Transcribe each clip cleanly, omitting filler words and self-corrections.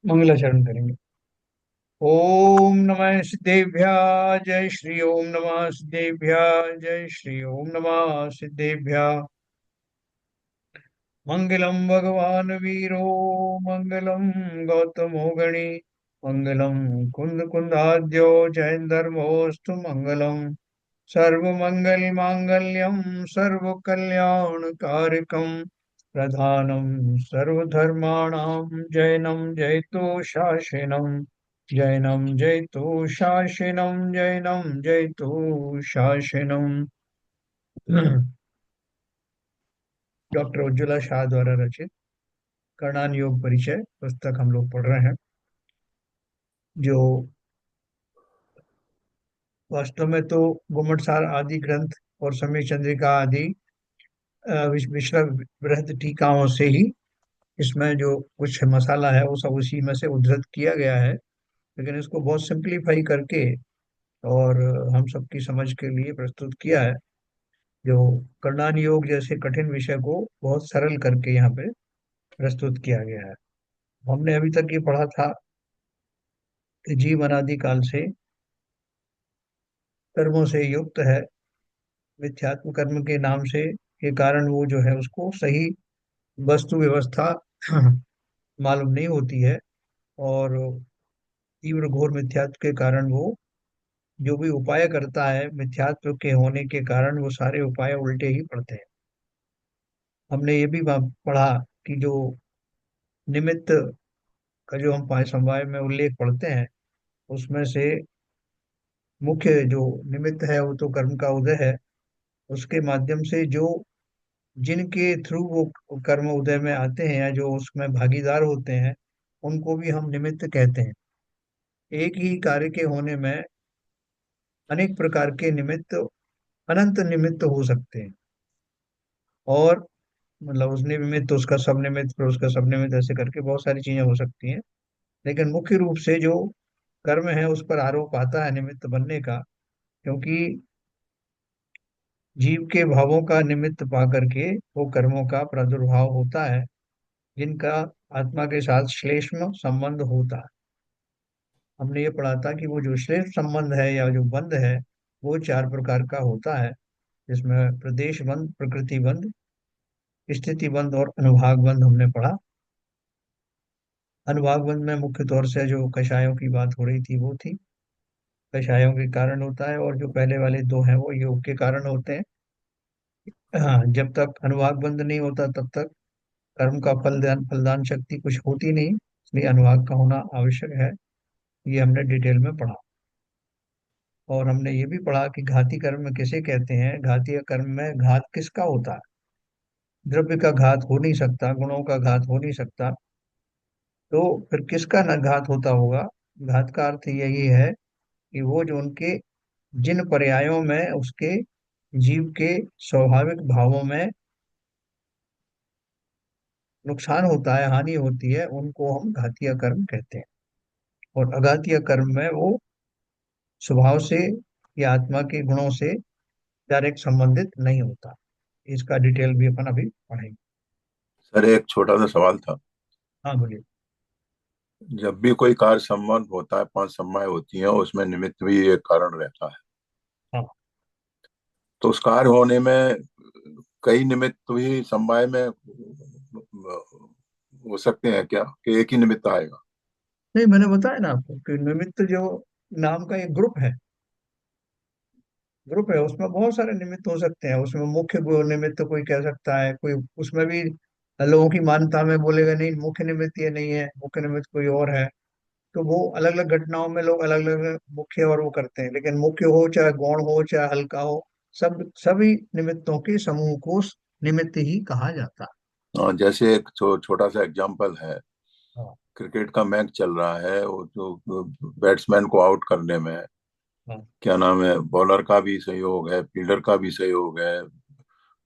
मंगलाचरण करेंगे। ओम नमः सिद्धेभ्यः जय श्री ओम नमः सिद्धेभ्यः जय श्री ओम नमः सिद्धेभ्यः। मंगलम भगवान वीरो मंगलम गौतमो गणी मंगलम कुंद कुंदाद्यो जैन धर्मोस्तु मंगलम सर्वमंगल मांगल्यम सर्वकल्याणकारिकम प्रधानम सर्वधर्माणां जैनम जयतु शासनम जैनम जयतु शासनम जैनम जयतु शासनम। डॉक्टर उज्ज्वला शाह द्वारा रचित कर्णान योग परिचय पुस्तक हम लोग पढ़ रहे हैं, जो वास्तव में तो गुम्मटसार आदि ग्रंथ और समय चंद्रिका आदि मिश्र बृहद टीकाओं से ही इसमें जो कुछ मसाला है वो सब उसी में से उद्धृत किया गया है। लेकिन इसको बहुत सिंप्लीफाई करके और हम सबकी समझ के लिए प्रस्तुत किया है, जो कर्णान योग जैसे कठिन विषय को बहुत सरल करके यहाँ पे प्रस्तुत किया गया है। हमने अभी तक ये पढ़ा था कि जीव अनादि काल से कर्मों से युक्त है। मिथ्यात्म कर्म के नाम से के कारण वो जो है उसको सही वस्तु व्यवस्था मालूम नहीं होती है। और तीव्र घोर मिथ्यात्व के कारण वो जो भी उपाय करता है, मिथ्यात्व के होने के कारण वो सारे उपाय उल्टे ही पड़ते हैं। हमने ये भी पढ़ा कि जो निमित्त का जो हम पाए समवाय में उल्लेख पढ़ते हैं, उसमें से मुख्य जो निमित्त है वो तो कर्म का उदय है। उसके माध्यम से जो जिनके थ्रू वो कर्म उदय में आते हैं या जो उसमें भागीदार होते हैं, उनको भी हम निमित्त कहते हैं। एक ही कार्य के होने में अनेक प्रकार के निमित्त, अनंत निमित्त हो सकते हैं। और मतलब उस निमित्त, उसका सब निमित्त, फिर उसका सब निमित्त, ऐसे करके बहुत सारी चीजें हो सकती हैं। लेकिन मुख्य रूप से जो कर्म है उस पर आरोप आता है निमित्त बनने का, क्योंकि जीव के भावों का निमित्त पा करके वो कर्मों का प्रादुर्भाव होता है, जिनका आत्मा के साथ श्लेष्म संबंध होता है। हमने ये पढ़ा था कि वो जो श्लेष्म संबंध है या जो बंध है वो चार प्रकार का होता है, जिसमें प्रदेश बंध, प्रकृति बंध, स्थिति बंध और अनुभाग बंध हमने पढ़ा। अनुभाग बंध में मुख्य तौर से जो कषायों की बात हो रही थी वो थी, कषायों के कारण होता है, और जो पहले वाले दो हैं वो योग के कारण होते हैं। हाँ, जब तक अनुभाग बंध नहीं होता तब तक कर्म का फलदान शक्ति कुछ होती नहीं, इसलिए अनुभाग का होना आवश्यक है। ये हमने डिटेल में पढ़ा। और हमने ये भी पढ़ा कि घाती कर्म किसे कहते हैं। घातीय कर्म में घात किसका होता है? द्रव्य का घात हो नहीं सकता, गुणों का घात हो नहीं सकता, तो फिर किसका न घात होता होगा? घात का अर्थ यही है कि वो जो उनके जिन पर्यायों में उसके जीव के स्वाभाविक भावों में नुकसान होता है, हानि होती है, उनको हम घातीय कर्म कहते हैं। और अघातीय कर्म में वो स्वभाव से या आत्मा के गुणों से डायरेक्ट संबंधित नहीं होता। इसका डिटेल भी अपन अभी पढ़ेंगे। सर, एक छोटा सा सवाल था। हाँ बोलिए। जब भी कोई कार्य संबंध होता है, पांच समवाय होती हैं, उसमें निमित्त भी एक कारण रहता है। हाँ तो उस कार्य होने में कई निमित्त भी समवाय में हो सकते हैं क्या, कि एक ही निमित्त आएगा? नहीं, मैंने बताया ना आपको कि निमित्त जो नाम का एक ग्रुप है, ग्रुप है, उसमें बहुत सारे निमित्त हो सकते हैं। उसमें मुख्य निमित्त कोई कह सकता है, कोई उसमें भी लोगों की मान्यता में बोलेगा नहीं मुख्य निमित्त ये नहीं है, मुख्य निमित्त कोई और है। तो वो अलग अलग घटनाओं में लोग अलग अलग मुख्य और वो करते हैं, लेकिन मुख्य हो चाहे गौण हो चाहे हल्का हो, सब सभी निमित्तों के समूह को निमित्त ही कहा जाता है। जैसे एक छोटा सा एग्जांपल है। हाँ क्रिकेट का मैच चल रहा है, वो जो बैट्समैन को आउट करने में हाँ। क्या नाम है, बॉलर का भी सहयोग है, फील्डर का भी सहयोग है,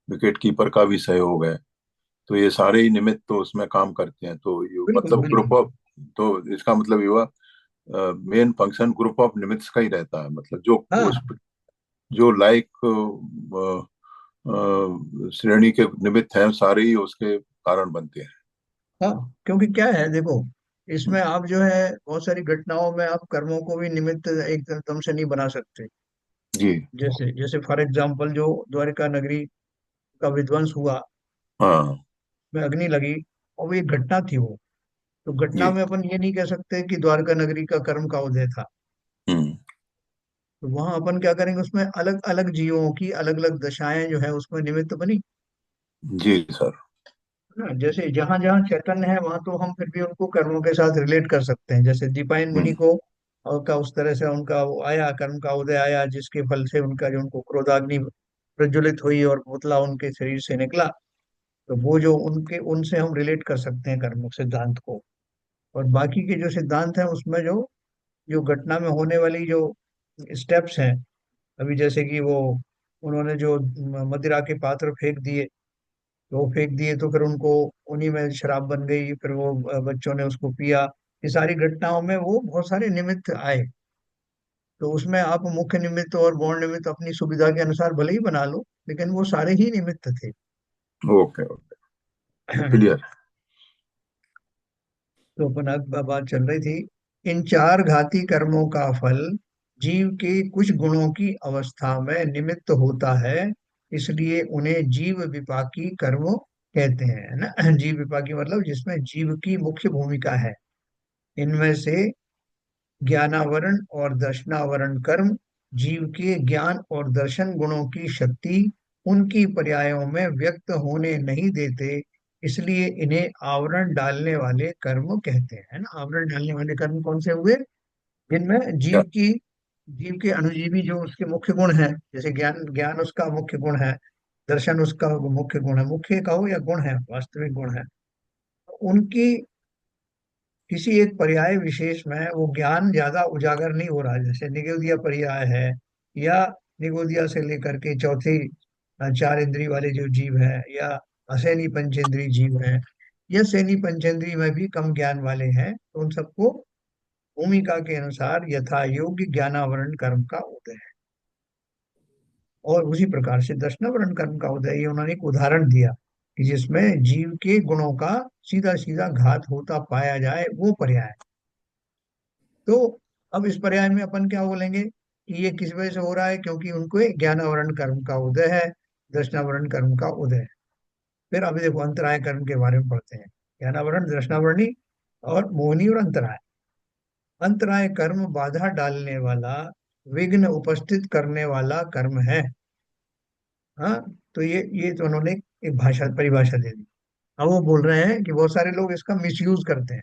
विकेट कीपर का भी सहयोग है। तो ये सारे ही निमित्त तो उसमें काम करते हैं। तो ये बिल्कुल मतलब ग्रुप बिल्कुल। ऑफ, तो इसका मतलब ये हुआ मेन फंक्शन ग्रुप ऑफ निमित्त का ही रहता है। मतलब जो हाँ उस जो लाइक श्रेणी के निमित्त हैं, सारे ही उसके कारण बनते हैं। हाँ, क्योंकि क्या है देखो, इसमें आप जो है बहुत सारी घटनाओं में आप कर्मों को भी निमित्त एकदम से नहीं बना सकते। जी। जैसे जैसे फॉर एग्जाम्पल जो द्वारिका नगरी का विध्वंस हुआ, हाँ। में अग्नि लगी, और वो एक घटना थी वो। तो घटना जी। में अपन ये नहीं कह सकते कि द्वारका नगरी का कर्म का उदय था। हम्म। तो वहां अपन क्या करेंगे, उसमें अलग अलग जीवों की अलग अलग दशाएं जो है उसमें निमित्त बनी। जी सर। है ना, जैसे जहां जहां चैतन्य है वहां तो हम फिर भी उनको कर्मों के साथ रिलेट कर सकते हैं। जैसे दीपायन मुनि हम्म। को और का उस तरह से उनका वो आया, कर्म का उदय आया, जिसके फल से उनका जो उनको क्रोधाग्नि प्रज्वलित हुई और पुतला उनके शरीर से निकला। तो वो जो उनके उनसे हम रिलेट कर सकते हैं कर्म सिद्धांत को। और बाकी के जो सिद्धांत हैं उसमें जो जो घटना में होने वाली जो स्टेप्स हैं, अभी जैसे कि वो उन्होंने जो मदिरा के पात्र फेंक दिए, तो वो फेंक दिए तो फिर उनको उन्हीं में शराब बन गई, फिर वो बच्चों ने उसको पिया। ये सारी घटनाओं में वो बहुत सारे निमित्त आए। तो उसमें आप मुख्य निमित्त और गौण निमित्त अपनी सुविधा के अनुसार भले ही बना लो, लेकिन वो सारे ही निमित्त थे। Okay okay. क्लियर। तो अपन अब बात चल रही थी, इन चार घाती कर्मों का फल जीव के कुछ गुणों की अवस्था में निमित्त होता है, इसलिए उन्हें जीव विपाकी कर्म कहते हैं, है ना। जीव विपाकी मतलब जिसमें जीव की मुख्य भूमिका है। इनमें से ज्ञानावरण और दर्शनावरण कर्म जीव के ज्ञान और दर्शन गुणों की शक्ति उनकी पर्यायों में व्यक्त होने नहीं देते, इसलिए इन्हें आवरण डालने वाले कर्म कहते हैं, है ना। आवरण डालने वाले कर्म कौन से हुए, जिनमें क्या? जीव के अनुजीवी जो उसके मुख्य गुण हैं, जैसे ज्ञान, ज्ञान उसका मुख्य गुण है, दर्शन उसका मुख्य गुण है, मुख्य कहो या गुण है, वास्तविक गुण है। उनकी किसी एक पर्याय विशेष में वो ज्ञान ज्यादा उजागर नहीं हो रहा है। जैसे निगोदिया पर्याय है, या निगोदिया से लेकर के चौथी चार इंद्री वाले जो जीव है, या असैनी पंचेंद्री जीव है, या सैनी पंचेंद्री में भी कम ज्ञान वाले हैं, तो उन सबको भूमिका के अनुसार यथा योग्य ज्ञानावरण कर्म का उदय है। और उसी प्रकार से दर्शनावरण कर्म का उदय, ये उन्होंने एक उदाहरण दिया कि जिसमें जीव के गुणों का सीधा सीधा घात होता पाया जाए, वो पर्याय। तो अब इस पर्याय में अपन क्या बोलेंगे कि ये किस वजह से हो रहा है, क्योंकि उनको एक ज्ञानावरण कर्म का उदय है, दर्शनावरण कर्म का उदय है। फिर अभी देखो अंतराय कर्म के बारे में पढ़ते हैं। ज्ञानावरण, दर्शनावरणी और मोहनी और अंतराय। अंतराय कर्म बाधा डालने वाला, विघ्न उपस्थित करने वाला कर्म है। हाँ, तो ये तो उन्होंने एक भाषा परिभाषा दे दी। अब वो बोल रहे हैं कि बहुत सारे लोग इसका मिसयूज करते हैं,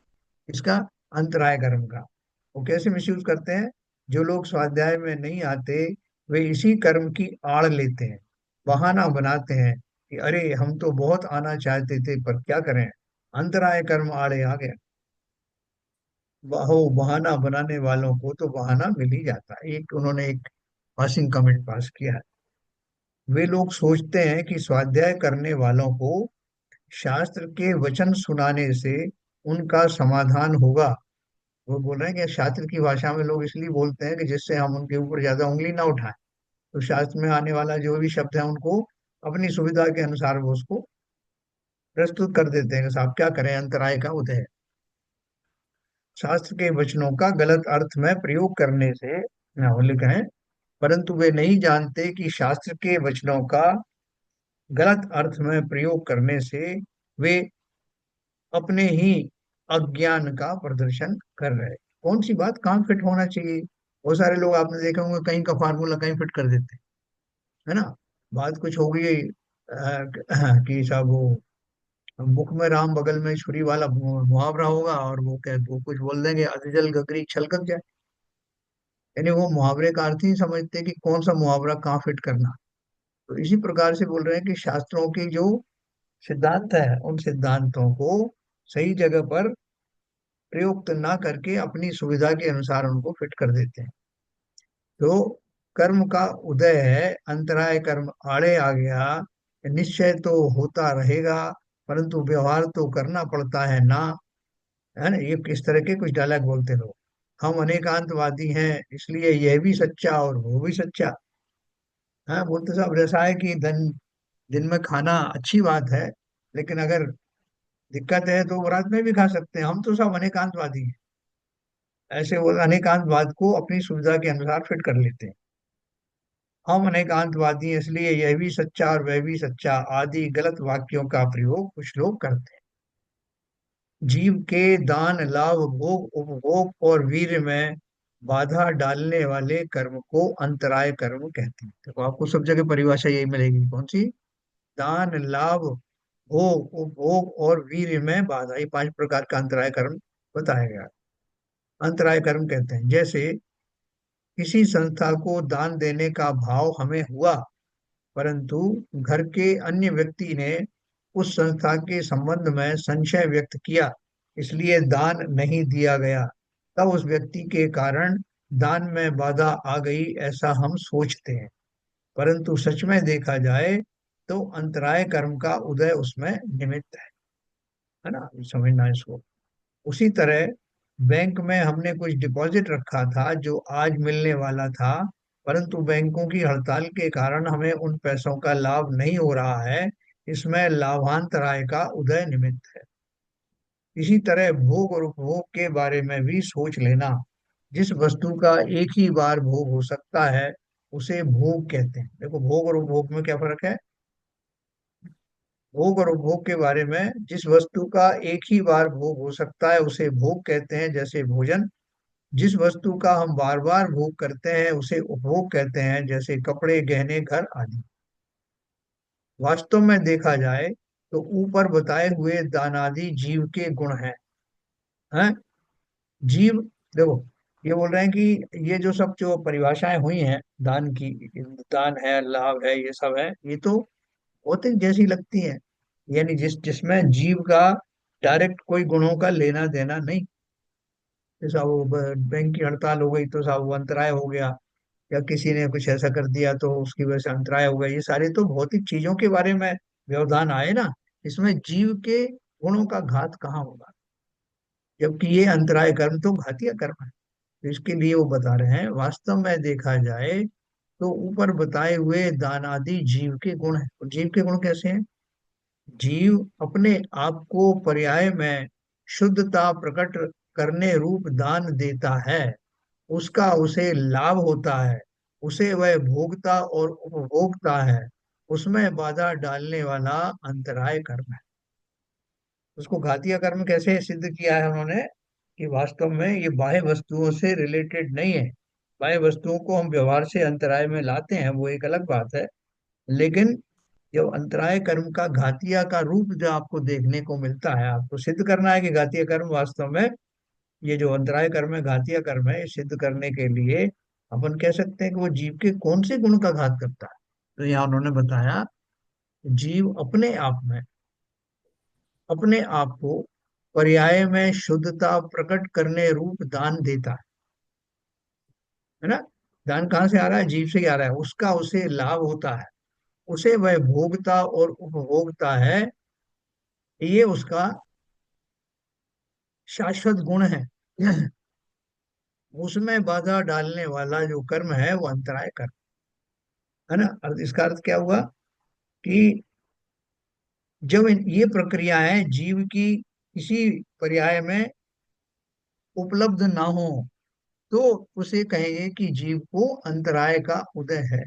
इसका अंतराय कर्म का। वो कैसे मिसयूज करते हैं, जो लोग स्वाध्याय में नहीं आते वे इसी कर्म की आड़ लेते हैं, बहाना बनाते हैं कि अरे हम तो बहुत आना चाहते थे पर क्या करें, अंतराय कर्म आड़े आ गया। वो बहाना बनाने वालों को तो बहाना मिल ही जाता है। एक उन्होंने एक पासिंग कमेंट पास किया है। वे लोग सोचते हैं कि स्वाध्याय करने वालों को शास्त्र के वचन सुनाने से उनका समाधान होगा। वो बोल रहे हैं कि शास्त्र की भाषा में लोग इसलिए बोलते हैं कि जिससे हम उनके ऊपर ज्यादा उंगली ना उठाएं। तो शास्त्र में आने वाला जो भी शब्द है उनको अपनी सुविधा के अनुसार वो उसको प्रस्तुत कर देते हैं कि साहब क्या करें, अंतराय का उदय है। शास्त्र के वचनों का गलत अर्थ में प्रयोग करने से लिखा है, परंतु वे नहीं जानते कि शास्त्र के वचनों का गलत अर्थ में प्रयोग करने से वे अपने ही अज्ञान का प्रदर्शन कर रहे हैं। कौन सी बात कहाँ फिट होना चाहिए, बहुत सारे लोग आपने देखे होंगे कहीं का फार्मूला कहीं फिट कर देते हैं, है ना। बात कुछ हो गई कि साहब वो मुख में राम बगल में छुरी वाला मुहावरा होगा, और वो कुछ बोल देंगे अधजल गगरी छलकत जाए। यानी वो मुहावरे का अर्थ ही समझते कि कौन सा मुहावरा कहाँ फिट करना। तो इसी प्रकार से बोल रहे हैं कि शास्त्रों की जो सिद्धांत है उन सिद्धांतों को सही जगह पर प्रयुक्त ना करके अपनी सुविधा के अनुसार उनको फिट कर देते हैं। तो कर्म का उदय है, अंतराय कर्म आड़े आ गया, निश्चय तो होता रहेगा, परंतु व्यवहार तो करना पड़ता है ना। है ना, ये किस तरह के कुछ डायलॉग बोलते लोग। हम अनेकांतवादी हैं इसलिए यह भी सच्चा और वो भी सच्चा। हाँ, बोलते साहब ऐसा है कि दिन में खाना अच्छी बात है, लेकिन अगर दिक्कत है तो वो रात में भी खा सकते हैं। हम तो सब अनेकांतवादी हैं, ऐसे वो अनेकांतवाद को अपनी सुविधा के अनुसार फिट कर लेते हैं। हम अनेकांतवादी हैं, इसलिए यह भी सच्चा और वह भी सच्चा आदि गलत वाक्यों का प्रयोग कुछ लोग करते हैं। जीव के दान लाभ भोग उपभोग और वीर्य में बाधा डालने वाले कर्म को अंतराय कर्म कहते हैं। देखो आपको सब जगह परिभाषा यही मिलेगी, कौन सी? दान लाभ भोग उपभोग और वीर्य में बाधा, ये 5 प्रकार का अंतराय कर्म बताया गया। अंतराय कर्म कहते हैं जैसे किसी संस्था को दान देने का भाव हमें हुआ, परंतु घर के अन्य व्यक्ति ने उस संस्था के संबंध में संशय व्यक्त किया, इसलिए दान नहीं दिया गया। तब उस व्यक्ति के कारण दान में बाधा आ गई, ऐसा हम सोचते हैं। परंतु सच में देखा जाए तो अंतराय कर्म का उदय उसमें निमित्त है ना, समझना इसको। उसी तरह बैंक में हमने कुछ डिपॉजिट रखा था जो आज मिलने वाला था, परंतु बैंकों की हड़ताल के कारण हमें उन पैसों का लाभ नहीं हो रहा है, इसमें लाभांतराय का उदय निमित्त है। इसी तरह भोग और उपभोग के बारे में भी सोच लेना। जिस वस्तु का एक ही बार भोग हो सकता है उसे भोग कहते हैं। देखो भोग और उपभोग में क्या फर्क है? भोग और उपभोग के बारे में, जिस वस्तु का एक ही बार भोग हो सकता है उसे भोग कहते हैं, जैसे भोजन। जिस वस्तु का हम बार बार भोग करते हैं उसे उपभोग कहते हैं, जैसे कपड़े गहने घर आदि। वास्तव में देखा जाए तो ऊपर बताए हुए दानादि जीव के गुण हैं। जीव, देखो ये बोल रहे हैं कि ये जो सब जो परिभाषाएं हुई हैं दान की, दान है लाभ है ये सब है, ये तो भौतिक जैसी लगती हैं। यानी जिसमें जीव का डायरेक्ट कोई गुणों का लेना देना नहीं। जैसा वो बैंक की हड़ताल हो गई तो साहब वो अंतराय हो गया, या किसी ने कुछ ऐसा कर दिया तो उसकी वजह से अंतराय हो गया, ये सारे तो भौतिक चीजों के बारे में व्यवधान आए ना। इसमें जीव के गुणों का घात कहाँ होगा, जबकि ये अंतराय कर्म तो घातीय कर्म है। तो इसके लिए वो बता रहे हैं वास्तव में देखा जाए तो ऊपर बताए हुए दान आदि जीव के गुण हैं। और जीव के गुण कैसे हैं? जीव अपने आप को पर्याय में शुद्धता प्रकट करने रूप दान देता है, उसका उसे लाभ होता है, उसे वह भोगता और उपभोगता है, उसमें बाधा डालने वाला अंतराय कर्म है। उसको घातीय कर्म कैसे सिद्ध किया है उन्होंने, कि वास्तव में ये बाह्य वस्तुओं से रिलेटेड नहीं है। बाह्य वस्तुओं को हम व्यवहार से अंतराय में लाते हैं, वो एक अलग बात है। लेकिन जब अंतराय कर्म का घातीय का रूप जो आपको देखने को मिलता है, आपको सिद्ध करना है कि घातीय कर्म वास्तव में, ये जो अंतराय कर्म है घातीय कर्म है, ये सिद्ध करने के लिए अपन कह सकते हैं कि वो जीव के कौन से गुण का घात करता है। तो यहाँ उन्होंने बताया जीव अपने आप को पर्याय में शुद्धता प्रकट करने रूप दान देता है ना। दान कहाँ से आ रहा है? जीव से ही आ रहा है। उसका उसे लाभ होता है, उसे वह भोगता और उपभोगता है, ये उसका शाश्वत गुण है। उसमें बाधा डालने वाला जो कर्म है वो अंतराय कर्म है ना। इसका अर्थ क्या हुआ कि जब ये प्रक्रियाएं जीव की किसी पर्याय में उपलब्ध ना हो तो उसे कहेंगे कि जीव को अंतराय का उदय है।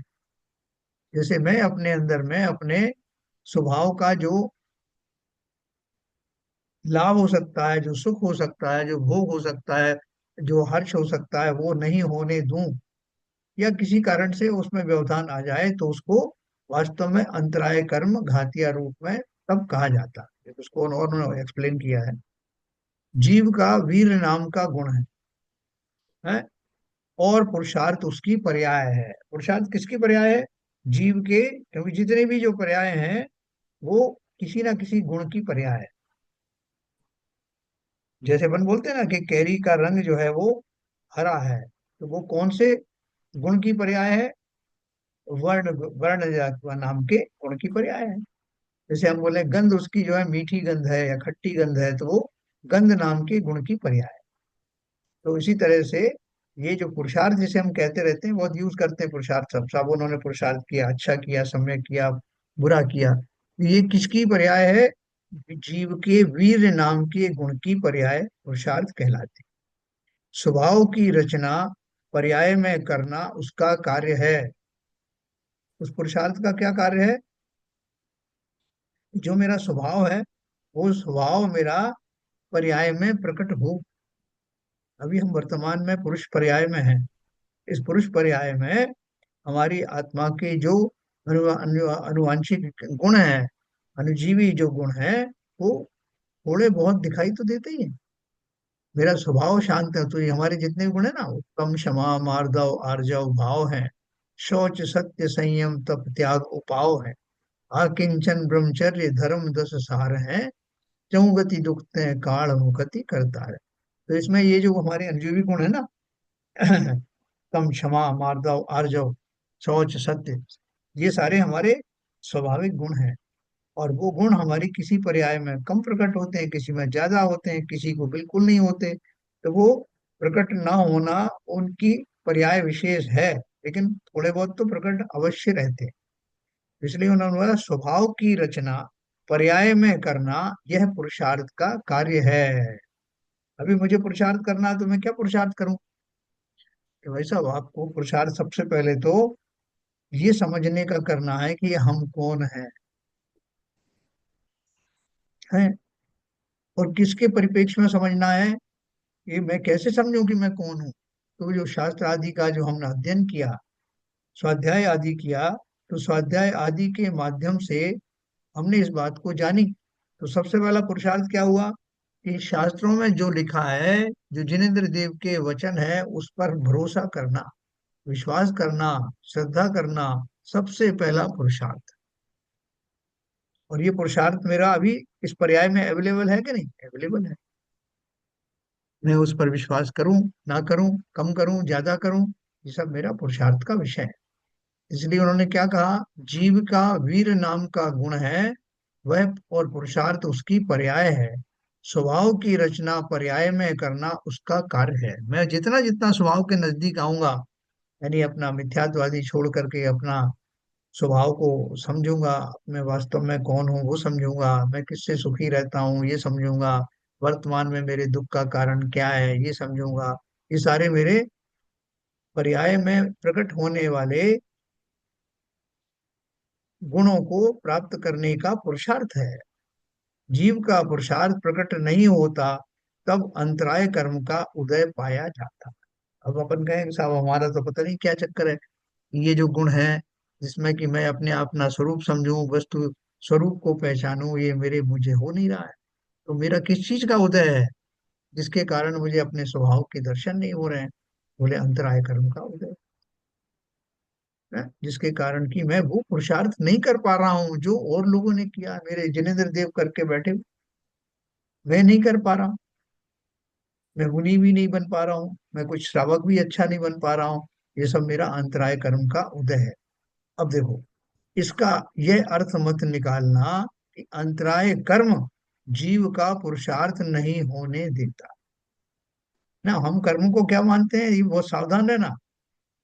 जैसे मैं अपने अंदर में अपने स्वभाव का जो लाभ हो सकता है, जो सुख हो सकता है, जो भोग हो सकता है, जो हर्ष हो सकता है, वो नहीं होने दूं, या किसी कारण से उसमें व्यवधान आ जाए तो उसको वास्तव में अंतराय कर्म घातीय रूप में तब कहा जाता है। उसको और एक्सप्लेन किया है। जीव का वीर नाम का गुण है और पुरुषार्थ उसकी पर्याय है। पुरुषार्थ किसकी पर्याय है? जीव के, क्योंकि जितने भी जो पर्याय हैं वो किसी ना किसी गुण की पर्याय है। जैसे अपन बोलते हैं ना कि कैरी का रंग जो है वो हरा है, तो वो कौन से गुण की पर्याय है? वर्ण वर्ण नाम के गुण की पर्याय है। जैसे हम बोले गंध उसकी जो है मीठी गंध है या खट्टी गंध है, तो वो गंध नाम के गुण की पर्याय है। तो इसी तरह से ये जो पुरुषार्थ जिसे हम कहते रहते हैं, बहुत यूज करते हैं पुरुषार्थ, सब उन्होंने पुरुषार्थ किया, अच्छा किया, सम्यक किया, बुरा किया, तो ये किसकी पर्याय है? जीव के वीर नाम के गुण की पर्याय पुरुषार्थ कहलाती। स्वभाव की रचना पर्याय में करना उसका कार्य है। उस पुरुषार्थ का क्या कार्य है? जो मेरा स्वभाव है, वो स्वभाव मेरा पर्याय में प्रकट हो। अभी हम वर्तमान में पुरुष पर्याय में हैं। इस पुरुष पर्याय में हमारी आत्मा के जो अनुवांशिक गुण है, अनुजीवी जो गुण है, वो थोड़े बहुत दिखाई तो देते ही हैं। मेरा स्वभाव शांत है, तो ये हमारे जितने गुण है ना, उत्तम, क्षमा, मार्दव, आर्जव भाव है, शौच, सत्य, संयम, तप, त्याग, उपाव है, आकिंचन, ब्रह्मचर्य, धर्म, दस सार है, चहुगति दुखते हैं, काल मुखति करता है। तो इसमें ये जो हमारे अनुजीवी गुण है ना, तम, क्षमा, मार्दव, आर्जव, शौच, सत्य, ये सारे हमारे स्वाभाविक गुण हैं। और वो गुण हमारी किसी पर्याय में कम प्रकट होते हैं, किसी में ज्यादा होते हैं, किसी को बिल्कुल नहीं होते। तो वो प्रकट ना होना उनकी पर्याय विशेष है, लेकिन थोड़े बहुत तो प्रकट अवश्य रहते हैं। इसलिए उन्होंने बोला स्वभाव की रचना पर्याय में करना यह पुरुषार्थ का कार्य है। अभी मुझे पुरुषार्थ करना है, तो मैं क्या पुरुषार्थ करूं? कि भाई साहब, आपको पुरुषार्थ सबसे पहले तो ये समझने का करना है कि हम कौन हैं, और किसके परिप्रेक्ष्य में समझना है। ये मैं कैसे समझूं कि मैं कौन हूँ? तो जो शास्त्र आदि का जो हमने अध्ययन किया, स्वाध्याय आदि किया, तो स्वाध्याय आदि के माध्यम से हमने इस बात को जानी। तो सबसे पहला पुरुषार्थ क्या हुआ? कि शास्त्रों में जो लिखा है, जो जिनेन्द्र देव के वचन है, उस पर भरोसा करना, विश्वास करना, श्रद्धा करना, सबसे पहला पुरुषार्थ। और ये पुरुषार्थ मेरा अभी इस पर्याय में अवेलेबल है कि नहीं? अवेलेबल है। मैं उस पर विश्वास करूं, ना करूं, कम करूं, ज्यादा करूं, ये सब मेरा पुरुषार्थ का विषय है। इसलिए उन्होंने क्या कहा? जीव का वीर नाम का गुण है वह, और पुरुषार्थ उसकी पर्याय है। स्वभाव की रचना पर्याय में करना उसका कार्य है। मैं जितना जितना स्वभाव के नजदीक आऊंगा, यानी अपना मिथ्यात्वादी छोड़ करके अपना स्वभाव को समझूंगा, मैं वास्तव में कौन हूँ वो समझूंगा, मैं किससे सुखी रहता हूँ ये समझूंगा, वर्तमान में मेरे दुख का कारण क्या है ये समझूंगा, ये सारे मेरे पर्याय में प्रकट होने वाले गुणों को प्राप्त करने का पुरुषार्थ है। जीव का पुरुषार्थ प्रकट नहीं होता, तब अंतराय कर्म का उदय पाया जाता। अब अपन कहें कि साहब हमारा तो पता नहीं क्या चक्कर है, ये जो गुण है जिसमें कि मैं अपने अपना स्वरूप समझूं, वस्तु स्वरूप को पहचानूं, ये मेरे मुझे हो नहीं रहा है। तो मेरा किस चीज का उदय है जिसके कारण मुझे अपने स्वभाव के दर्शन नहीं हो रहे हैं? बोले अंतराय कर्म का उदय है, जिसके कारण कि मैं वो पुरुषार्थ नहीं कर पा रहा हूँ जो और लोगों ने किया, मेरे जिनेन्द्र देव करके बैठे, मैं नहीं कर पा रहा हूँ। मैं मुनि भी नहीं बन पा रहा हूँ, मैं कुछ श्रावक भी अच्छा नहीं बन पा रहा हूँ। ये सब मेरा अंतराय कर्म का उदय है। अब देखो, इसका यह अर्थ मत निकालना कि अंतराय कर्म जीव का पुरुषार्थ नहीं होने देता। ना, हम कर्म को क्या मानते हैं, ये बहुत सावधान रहना।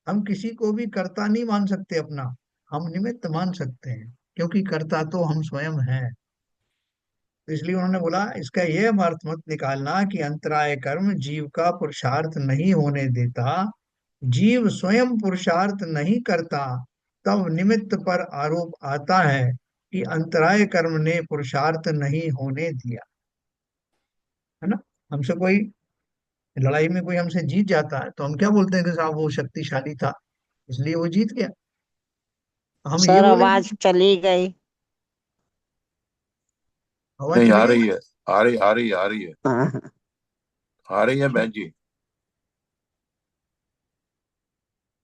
हम किसी को भी कर्ता नहीं मान सकते अपना, हम निमित्त मान सकते हैं, क्योंकि कर्ता तो हम स्वयं हैं। तो इसलिए उन्होंने बोला इसका यह अर्थ मत निकालना कि अंतराय कर्म जीव का पुरुषार्थ नहीं होने देता। जीव स्वयं पुरुषार्थ नहीं करता, तब निमित्त पर आरोप आता है कि अंतराय कर्म ने पुरुषार्थ नहीं होने दिया। है ना? हमसे कोई लड़ाई में कोई हमसे जीत जाता है, तो हम क्या बोलते हैं कि साहब वो शक्तिशाली था इसलिए वो जीत गया। हम ये सर बोलेंगे आवाज कि चली गई। हवा नहीं, चली आ गई। रही है, आ रही, आ रही, आ रही है, हाँ। आ रही है बहन जी।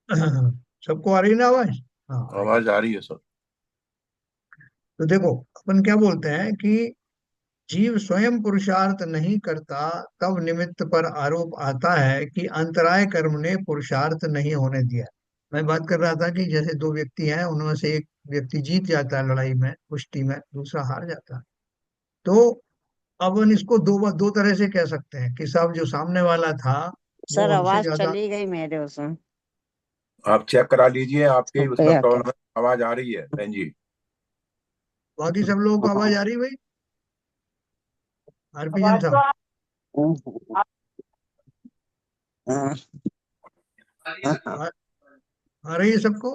सबको आ रही है ना आवाज? हाँ, आ रही है। आवाज आ रही है सर। तो देखो, अपन क्या बोलते हैं कि जीव स्वयं पुरुषार्थ नहीं करता, तब निमित्त पर आरोप आता है कि अंतराय कर्म ने पुरुषार्थ नहीं होने दिया। मैं बात कर रहा था कि जैसे दो व्यक्ति हैं, उनमें से एक व्यक्ति जीत जाता है लड़ाई में, कुश्ती में, दूसरा हार जाता है। तो अब हम इसको दो तरह से कह सकते हैं कि सब जो सामने वाला था वो सर हमसे आवाज ज्यादा। चली गई मेरे उसमें। आप चेक करा लीजिए, आपके ही अब उसमें गया क्या? प्रॉब्लम है। आवाज आ रही है बहन जी। बाकी सब लोगों को आवाज हाँ। आ रही भाई? हरभजन साहब, आ, आ रही है सबको?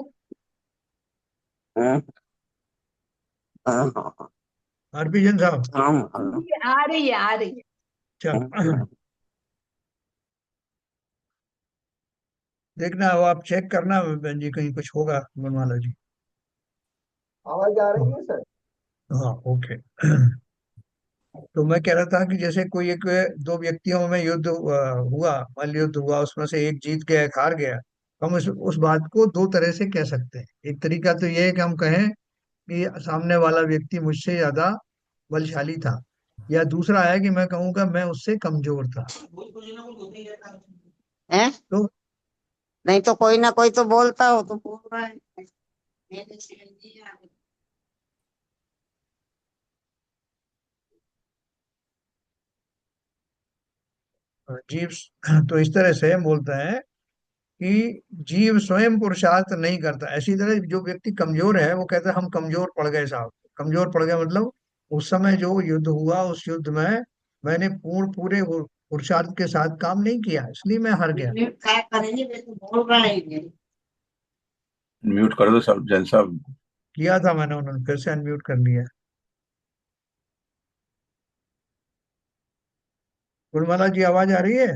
हरभजन साहब, आ रही है, आ रही है। चल। देखना, वो आप चेक करना बहन जी, कहीं कुछ होगा बनवाला जी। आवाज आ रही है सर? हाँ, ओके। तो मैं कह रहा था कि जैसे कोई एक दो व्यक्तियों में युद्ध हुआ, मल्ल युद्ध हुआ, उसमें से एक जीत गया, एक हार गया। हम उस बात को दो तरह से कह सकते हैं। एक तरीका तो ये है कि हम कहें कि सामने वाला व्यक्ति मुझसे ज्यादा बलशाली था, या दूसरा है कि मैं कहूँगा मैं उससे कमजोर था। हैं? तो नहीं तो कोई ना कोई तो बोलता हो तो बोल रहा है। जीव तो इस तरह से हम बोलते हैं कि जीव स्वयं पुरुषार्थ नहीं करता। ऐसी तरह जो व्यक्ति कमजोर है वो कहता है हम कमजोर पड़ गए साहब। कमजोर पड़ गए मतलब उस समय जो युद्ध हुआ, उस युद्ध में मैंने पूरे पुरुषार्थ के साथ काम नहीं किया, इसलिए मैं हार गया। क्या करेंगे, मैं तो बोल रहा है। म्यूट कर दो सब जैन साहब। किया था मैंने, उन्होंने फिर से अनम्यूट कर लिया। गुणमाला जी, आवाज आ रही है?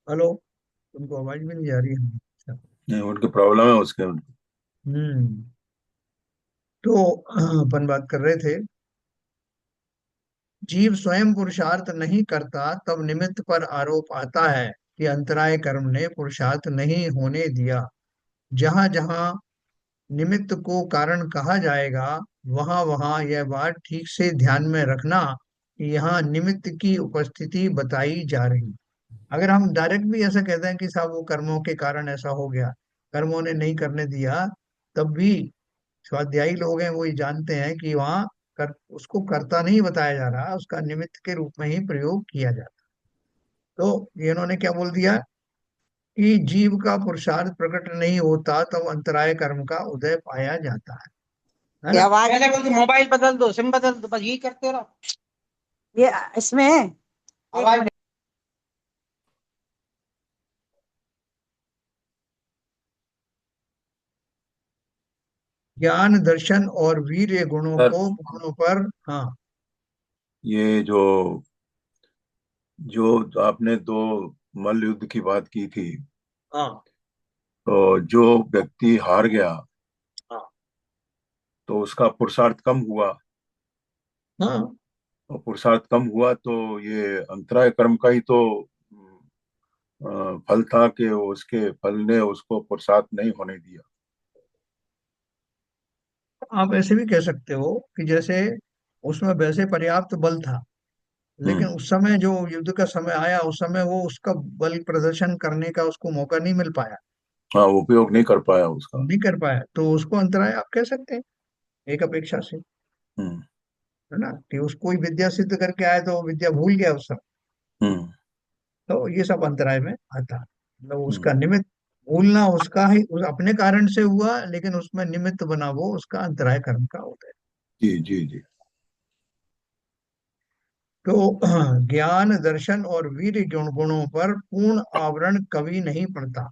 हेलो? उनको आवाज भी नहीं आ रही है। अच्छा। नहीं, उनकी प्रॉब्लम है उसके। हम्म। तो अपन बात कर रहे थे, जीव स्वयं पुरुषार्थ नहीं करता तब निमित्त पर आरोप आता है कि अंतराय कर्म ने पुरुषार्थ नहीं होने दिया। जहां जहां निमित्त को कारण कहा जाएगा, वहां वहां यह बात ठीक से ध्यान में रखना कि यहाँ निमित्त की उपस्थिति बताई जा रही। अगर हम डायरेक्ट भी ऐसा कहते हैं कि साहब वो कर्मों के कारण ऐसा हो गया, कर्मों ने नहीं करने दिया, तब भी स्वाध्यायी लोग हैं वो ये जानते हैं कि वहाँ उसको कर्ता नहीं बताया जा रहा, उसका निमित्त के रूप में ही प्रयोग किया जाता। तो ये इन्होंने क्या बोल दिया कि जीव का पुरुषार्थ प्रकट नहीं होता तब अंतराय कर्म का उदय पाया जाता है ये ना? आवाज मैंने बोल दी, मोबाइल बदल दो, सिम बदल दो, बस यही करते रहो। ये इसमें है आवाज। ज्ञान दर्शन और वीर्य गुणों सर, को गुणों पर। हाँ। ये जो जो आपने दो मल्ल युद्ध की बात की थी, हाँ। तो जो व्यक्ति हार गया हाँ। तो उसका पुरुषार्थ कम हुआ। हाँ। और पुरुषार्थ कम हुआ तो ये अंतराय कर्म का ही तो फल था कि उसके फल ने उसको पुरुषार्थ नहीं होने दिया। आप ऐसे भी कह सकते हो कि जैसे उसमें वैसे पर्याप्त बल था, लेकिन हम्म। उस समय जो युद्ध का समय आया, उस समय वो उसका बल प्रदर्शन करने का उसको मौका नहीं मिल पाया, हाँ, वो उपयोग नहीं कर पाया उसका। नहीं कर पाया, तो उसको अंतराय आप कह सकते हैं एक अपेक्षा से। हम्म। है ना? कि उसको ही विद्या सिद्ध करके आया तो वो विद्या भूल गया उस समय। हम्म। तो ये सब अंतराय में आता है। मतलब हम्म। उसका निमित्त भूलना उसका ही अपने कारण से हुआ, लेकिन उसमें निमित्त बना वो उसका अंतराय कर्म का होता है। जी जी जी। तो ज्ञान दर्शन और वीर गुणों पर पूर्ण आवरण कभी नहीं पड़ता।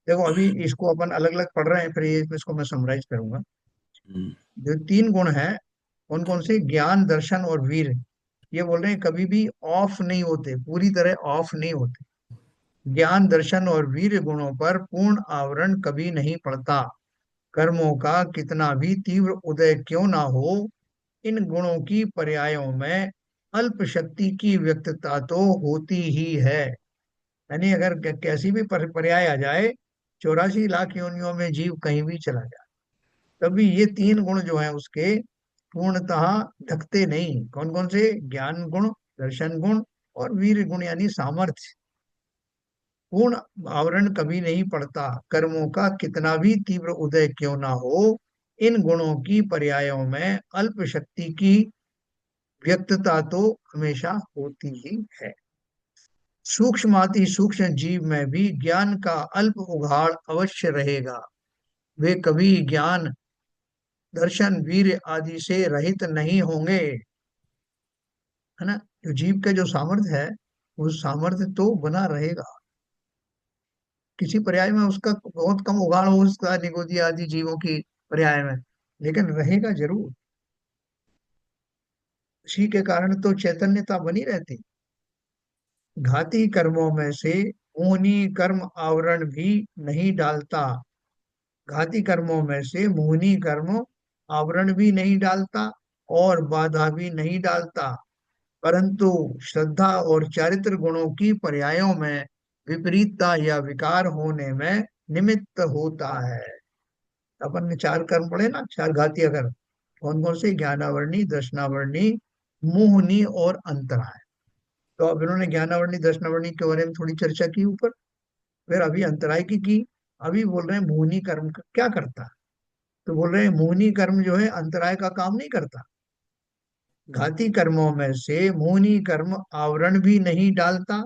देखो, अभी इसको अपन अलग अलग पढ़ रहे हैं, फिर ये इसको मैं समराइज करूंगा। हम्म। जो तीन गुण हैं, कौन कौन से? ज्ञान दर्शन और वीर। ये बोल रहे हैं कभी भी ऑफ नहीं होते, पूरी तरह ऑफ नहीं होते। ज्ञान दर्शन और वीर गुणों पर पूर्ण आवरण कभी नहीं पड़ता। कर्मों का कितना भी तीव्र उदय क्यों ना हो, इन गुणों की पर्यायों में अल्प शक्ति की व्यक्तता तो होती ही है। यानी अगर कैसी भी पर्याय आ जाए, 84 लाख योनियों में जीव कहीं भी चला जाए, तभी ये तीन गुण जो हैं उसके पूर्णतः ढकते नहीं। कौन कौन से? ज्ञान गुण, दर्शन गुण और वीर गुण, यानी सामर्थ्य। पूर्ण आवरण कभी नहीं पड़ता, कर्मों का कितना भी तीव्र उदय क्यों ना हो, इन गुणों की पर्यायों में अल्प शक्ति की व्यक्तता तो हमेशा होती ही है। सूक्ष्माति सूक्ष्म जीव में भी ज्ञान का अल्प उघाड़ अवश्य रहेगा। वे कभी ज्ञान दर्शन वीर आदि से रहित नहीं होंगे। है ना। जो जीव का जो सामर्थ्य है, वो सामर्थ्य तो बना रहेगा। किसी पर्याय में उसका बहुत कम उगाड़ हो उसका, निगोदी आदि जीवों की पर्याय में, लेकिन रहेगा जरूर। उसी के कारण तो चैतन्यता बनी रहती। घाती कर्मों में से मोहनी कर्म आवरण भी नहीं डालता। घाती कर्मों में से मोहनी कर्म आवरण भी नहीं डालता और बाधा भी नहीं डालता, परंतु श्रद्धा और चारित्र गुणों की पर्यायों में विपरीतता या विकार होने में निमित्त होता है। अपन ने चार कर्म पढ़े ना, चार घातीय कर्म। कौन कौन से? ज्ञानावरणी, दर्शनावरणी, मोहनी और अंतराय। तो अब इन्होंने ज्ञानावरणी दर्शनावरणी के बारे में थोड़ी चर्चा की ऊपर, फिर अभी अंतराय की। अभी बोल रहे हैं मोहनी कर्म क्या करता है। तो बोल रहे हैं मोहनी कर्म जो है अंतराय का काम नहीं करता। घाती कर्मों में से मोहनी कर्म आवरण भी नहीं डालता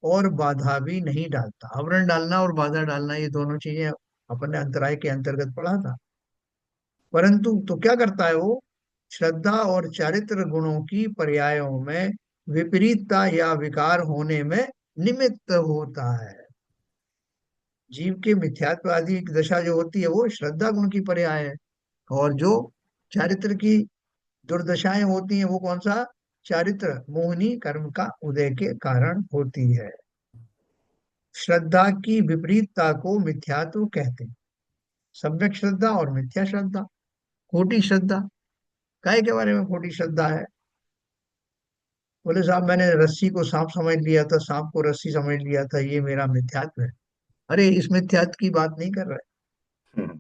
और बाधा भी नहीं डालता। आवरण डालना और बाधा डालना, ये दोनों चीजें अपन ने अंतराय के अंतर्गत पढ़ा था। परंतु तो क्या करता है वो? श्रद्धा और चारित्र गुणों की पर्यायों में विपरीतता या विकार होने में निमित्त होता है। जीव के मिथ्यात्वादी की दशा जो होती है वो श्रद्धा गुण की पर्याय है। और जो चारित्र की दुर्दशाएं होती हैं वो कौन सा? चारित्र मोहनी कर्म का उदय के कारण होती है। श्रद्धा की विपरीतता को मिथ्यात्व कहते हैं। सम्यक श्रद्धा और मिथ्या श्रद्धा। खोटी श्रद्धा, काय के बारे में खोटी श्रद्धा है? बोले साहब मैंने रस्सी को सांप समझ लिया था, सांप को रस्सी समझ लिया था, ये मेरा मिथ्यात्व है। अरे इस मिथ्यात्व की बात नहीं कर रहे। हम्म।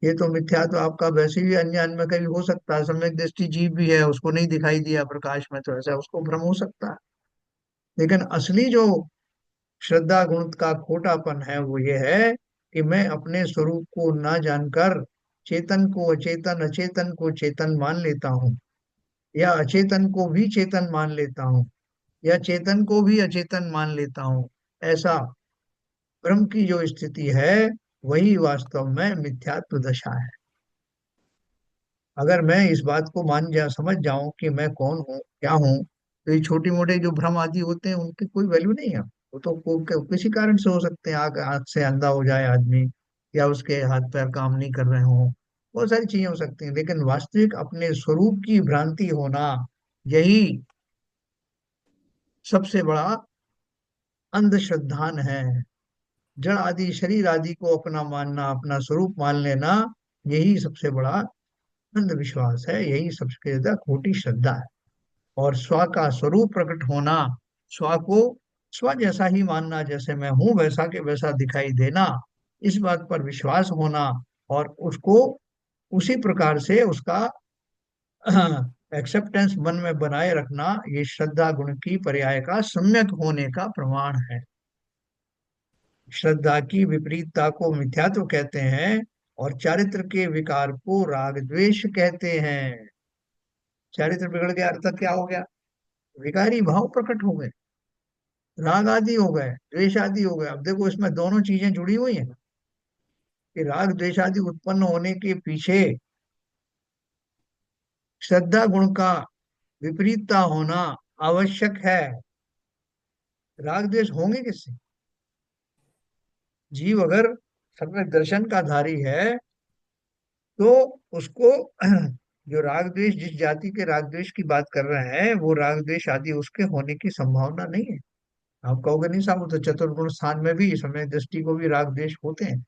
ये तो मिथ्यात्व आपका वैसे भी अनजान में कभी हो सकता है। सम्यक दृष्टि जीव भी है, उसको नहीं दिखाई दिया प्रकाश में, तो ऐसा उसको भ्रम हो सकता है। लेकिन असली जो श्रद्धा गुण का खोटापन है वो ये है कि मैं अपने स्वरूप को ना जानकर चेतन को अचेतन, अचेतन को चेतन मान लेता हूँ, या अचेतन को भी चेतन मान लेता हूँ, या चेतन को भी अचेतन मान लेता हूँ। ऐसा ब्रह्म की जो स्थिति है, वही वास्तव में मिथ्यात्व दशा है। अगर मैं इस बात को मान जा समझ जाऊं कि मैं कौन हूँ क्या हूँ, तो ये छोटे मोटे जो भ्रम आदि होते हैं उनकी कोई वैल्यू नहीं है। वो तो किसी कारण से हो सकते हैं, आग आंख से अंधा हो जाए आदमी, या उसके हाथ पैर काम नहीं कर रहे हों, बहुत सारी चीजें हो सकती हैं। लेकिन वास्तविक अपने स्वरूप की भ्रांति होना, यही सबसे बड़ा अंधश्रद्धान है। जड़ आदि शरीर आदि को अपना मानना, अपना स्वरूप मान लेना, यही सबसे बड़ा अंधविश्वास है, यही सबसे ज्यादा खोटी श्रद्धा है। और स्व का स्वरूप प्रकट होना, स्व को स्व जैसा ही मानना, जैसे मैं हूं वैसा के वैसा दिखाई देना, इस बात पर विश्वास होना, और उसको उसी प्रकार से उसका एक्सेप्टेंस मन में बनाए रखना, ये श्रद्धा गुण की पर्याय का सम्यक होने का प्रमाण है। श्रद्धा की विपरीतता को मिथ्यात्व कहते हैं, और चारित्र के विकार को राग द्वेष कहते हैं। चारित्र बिगड़ गया, अर्थात क्या हो गया? विकारी भाव प्रकट हो गए, राग आदि हो गए, द्वेष आदि हो गए। अब देखो इसमें दोनों चीजें जुड़ी हुई हैं कि राग द्वेष आदि उत्पन्न होने के पीछे श्रद्धा गुण का विपरीतता होना आवश्यक है। राग द्वेष होंगे किससे? जीव अगर सम्यक दर्शन का धारी है, तो उसको जो राग द्वेष, जिस जाति के राग द्वेष की बात कर रहे हैं, वो राग द्वेष आदि उसके होने की संभावना नहीं है। आप कहोगे नहीं साहब वो तो चतुर्गुण स्थान में भी समय दृष्टि को भी राग द्वेष होते हैं।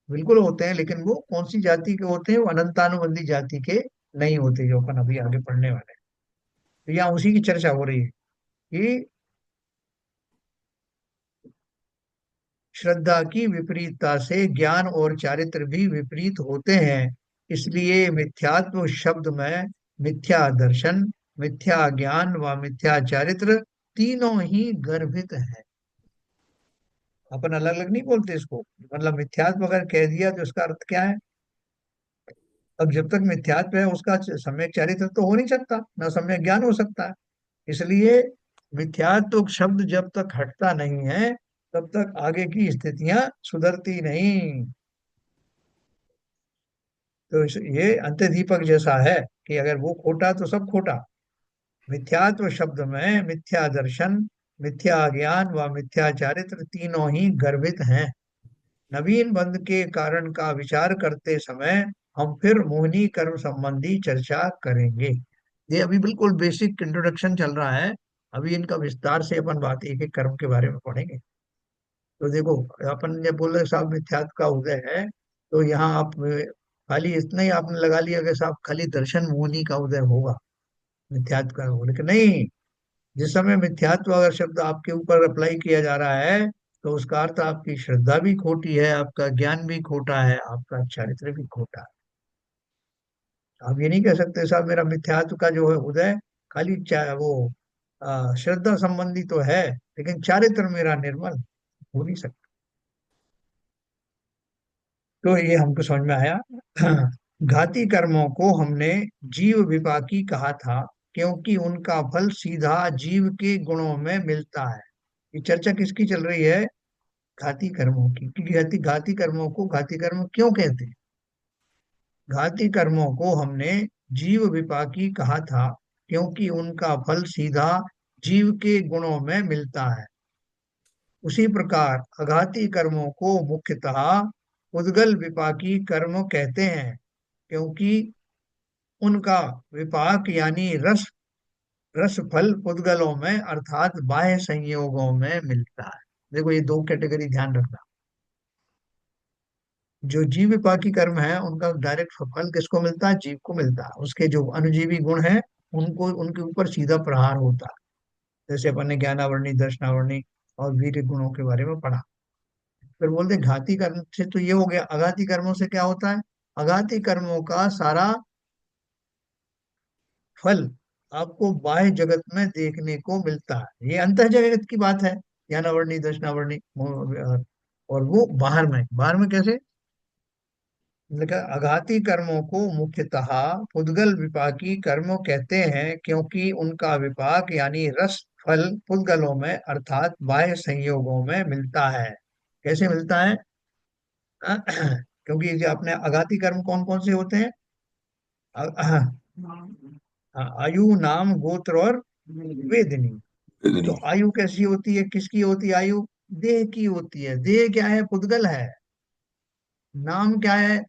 बिल्कुल होते हैं, लेकिन वो कौन सी जाति के होते हैं? वो अनंतानुबंधी जाति के नहीं होते, जो अपन अभी आगे पढ़ने वाले हैं। तो यहाँ उसी की चर्चा हो रही है कि श्रद्धा की विपरीतता से ज्ञान और चारित्र भी विपरीत होते हैं। इसलिए मिथ्यात्व शब्द में मिथ्या दर्शन, मिथ्या ज्ञान व मिथ्या चारित्र तीनों ही गर्भित हैं। अपन अलग अलग नहीं बोलते इसको। मतलब मिथ्यात्व अगर कह दिया तो इसका अर्थ क्या है? अब जब तक मिथ्यात्व है उसका सम्यक चारित्र तो हो नहीं सकता, ना सम्यक ज्ञान हो सकता है। इसलिए मिथ्यात्व शब्द जब तक हटता नहीं है, तब तक आगे की स्थितियां सुधरती नहीं। तो ये अंत्यदीपक जैसा है कि अगर वो खोटा तो सब खोटा। मिथ्यात्व शब्द में मिथ्या दर्शन, मिथ्या ज्ञान व मिथ्या चारित्र तीनों ही गर्भित हैं। नवीन बंध के कारण का विचार करते समय हम फिर मोहिनी कर्म संबंधी चर्चा करेंगे। ये अभी बिल्कुल बेसिक इंट्रोडक्शन चल रहा है। अभी इनका विस्तार से अपन बात एक एक कर्म के बारे में पढ़ेंगे। तो देखो, अपन ने बोले साहब मिथ्यात्व का उदय है, तो यहाँ आप खाली इतना ही आपने लगा लिया कि साहब खाली दर्शन मोहिनी का उदय होगा, मिथ्यात्व का हो, लेकिन नहीं। जिस समय मिथ्यात्व अगर शब्द आपके ऊपर अप्लाई किया जा रहा है, तो उसका अर्थ आपकी श्रद्धा भी खोटी है, आपका ज्ञान भी खोटा है, आपका चारित्र भी खोटा है। आप ये नहीं कह सकते साहब मेरा मिथ्यात्व का जो है उदय खाली वो श्रद्धा संबंधी तो है, लेकिन चारित्र मेरा निर्मल हो नहीं सकता। तो ये हमको समझ में आया। घाती कर्मों को हमने जीव विपाकी कहा था, क्योंकि उनका फल सीधा जीव के गुणों में मिलता है। ये चर्चा किसकी चल रही है? घाती कर्मों की। कि घाती घाती कर्मों को घाती कर्म क्यों कहते हैं? घाती कर्मों को हमने जीव विपाकी कहा था, क्योंकि उनका फल सीधा जीव के गुणों में मिलता है। उसी प्रकार अघाती कर्मों को मुख्यतः उद्गल विपाकी कर्म कहते हैं, क्योंकि उनका विपाक यानी रस रस फल उद्गलों में अर्थात बाह्य संयोगों में मिलता है। देखो, ये दो कैटेगरी ध्यान रखना। जो जीव विपाकी कर्म है उनका डायरेक्ट फल किसको मिलता है? जीव को मिलता है। उसके जो अनुजीवी गुण हैं उनको उनके ऊपर सीधा प्रहार होता है। जैसे अपन ने ज्ञानावरणी, दर्शनावरणी और वीर्य गुणों के बारे में पढ़ा। फिर बोलते हैं घाती कर्म से तो ये हो गया। अघाती कर्मों से क्या होता है? अघाती कर्मों का सारा फल आपको बाह्य जगत में देखने को मिलता है। ये अंतः जगत की बात है, ज्ञानावरणी, दर्शनावरणी। और वो बाहर में कैसे? लेकिन अघाती कर्मों को मुख्यतः पुद्गल विपाकी कर्म कहते हैं, क्योंकि उनका विपाक यानी रस फल पुद्गलों में अर्थात बाह्य संयोगों में मिलता है। कैसे मिलता है? क्योंकि जो अपने अघाती कर्म कौन कौन से होते हैं? आयु, नाम, गोत्र और वेदनी। तो वेदनी। आयु कैसी होती है? किसकी होती है आयु? देह की होती है। देह क्या है? पुद्गल है। नाम क्या है?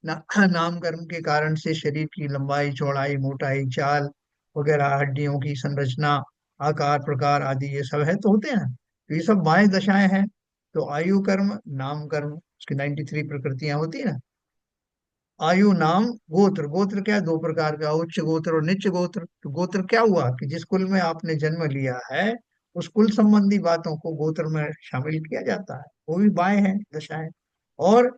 ना, नाम कर्म के कारण से शरीर की लंबाई, चौड़ाई, मोटाई, चाल वगैरह, हड्डियों की संरचना, आकार प्रकार आदि, ये सब है तो होते हैं। तो ये सब बाह्य दशाएं हैं। तो आयु कर्म, नाम कर्म, उसकी 93 प्रकृतियां होती है ना। आयु, नाम, गोत्र। गोत्र क्या है? दो प्रकार का, उच्च गोत्र और नीच गोत्र। तो गोत्र क्या हुआ कि जिस कुल में आपने जन्म लिया है उस कुल संबंधी बातों को गोत्र में शामिल किया जाता है। वो भी बाह्य है, दशा है। और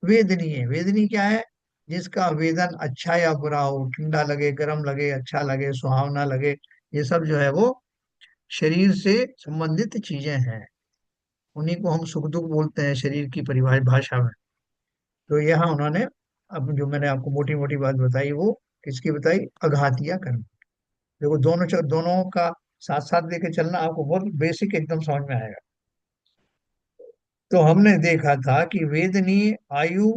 वेदनी है। वेदनी क्या है? जिसका वेदन अच्छा या बुरा हो, ठंडा लगे, गर्म लगे, अच्छा लगे, सुहावना लगे, ये सब जो है वो शरीर से संबंधित चीजें हैं। उन्हीं को हम सुख दुख बोलते हैं शरीर की परिभाषा भाषा में। तो यहाँ उन्होंने, अब जो मैंने आपको मोटी मोटी बात बताई वो किसकी बताई? अघातिया कर्म। देखो, दोनों का साथ साथ लेके चलना आपको बहुत बेसिक एकदम समझ में आएगा। तो हमने देखा था कि वेदनी, आयु,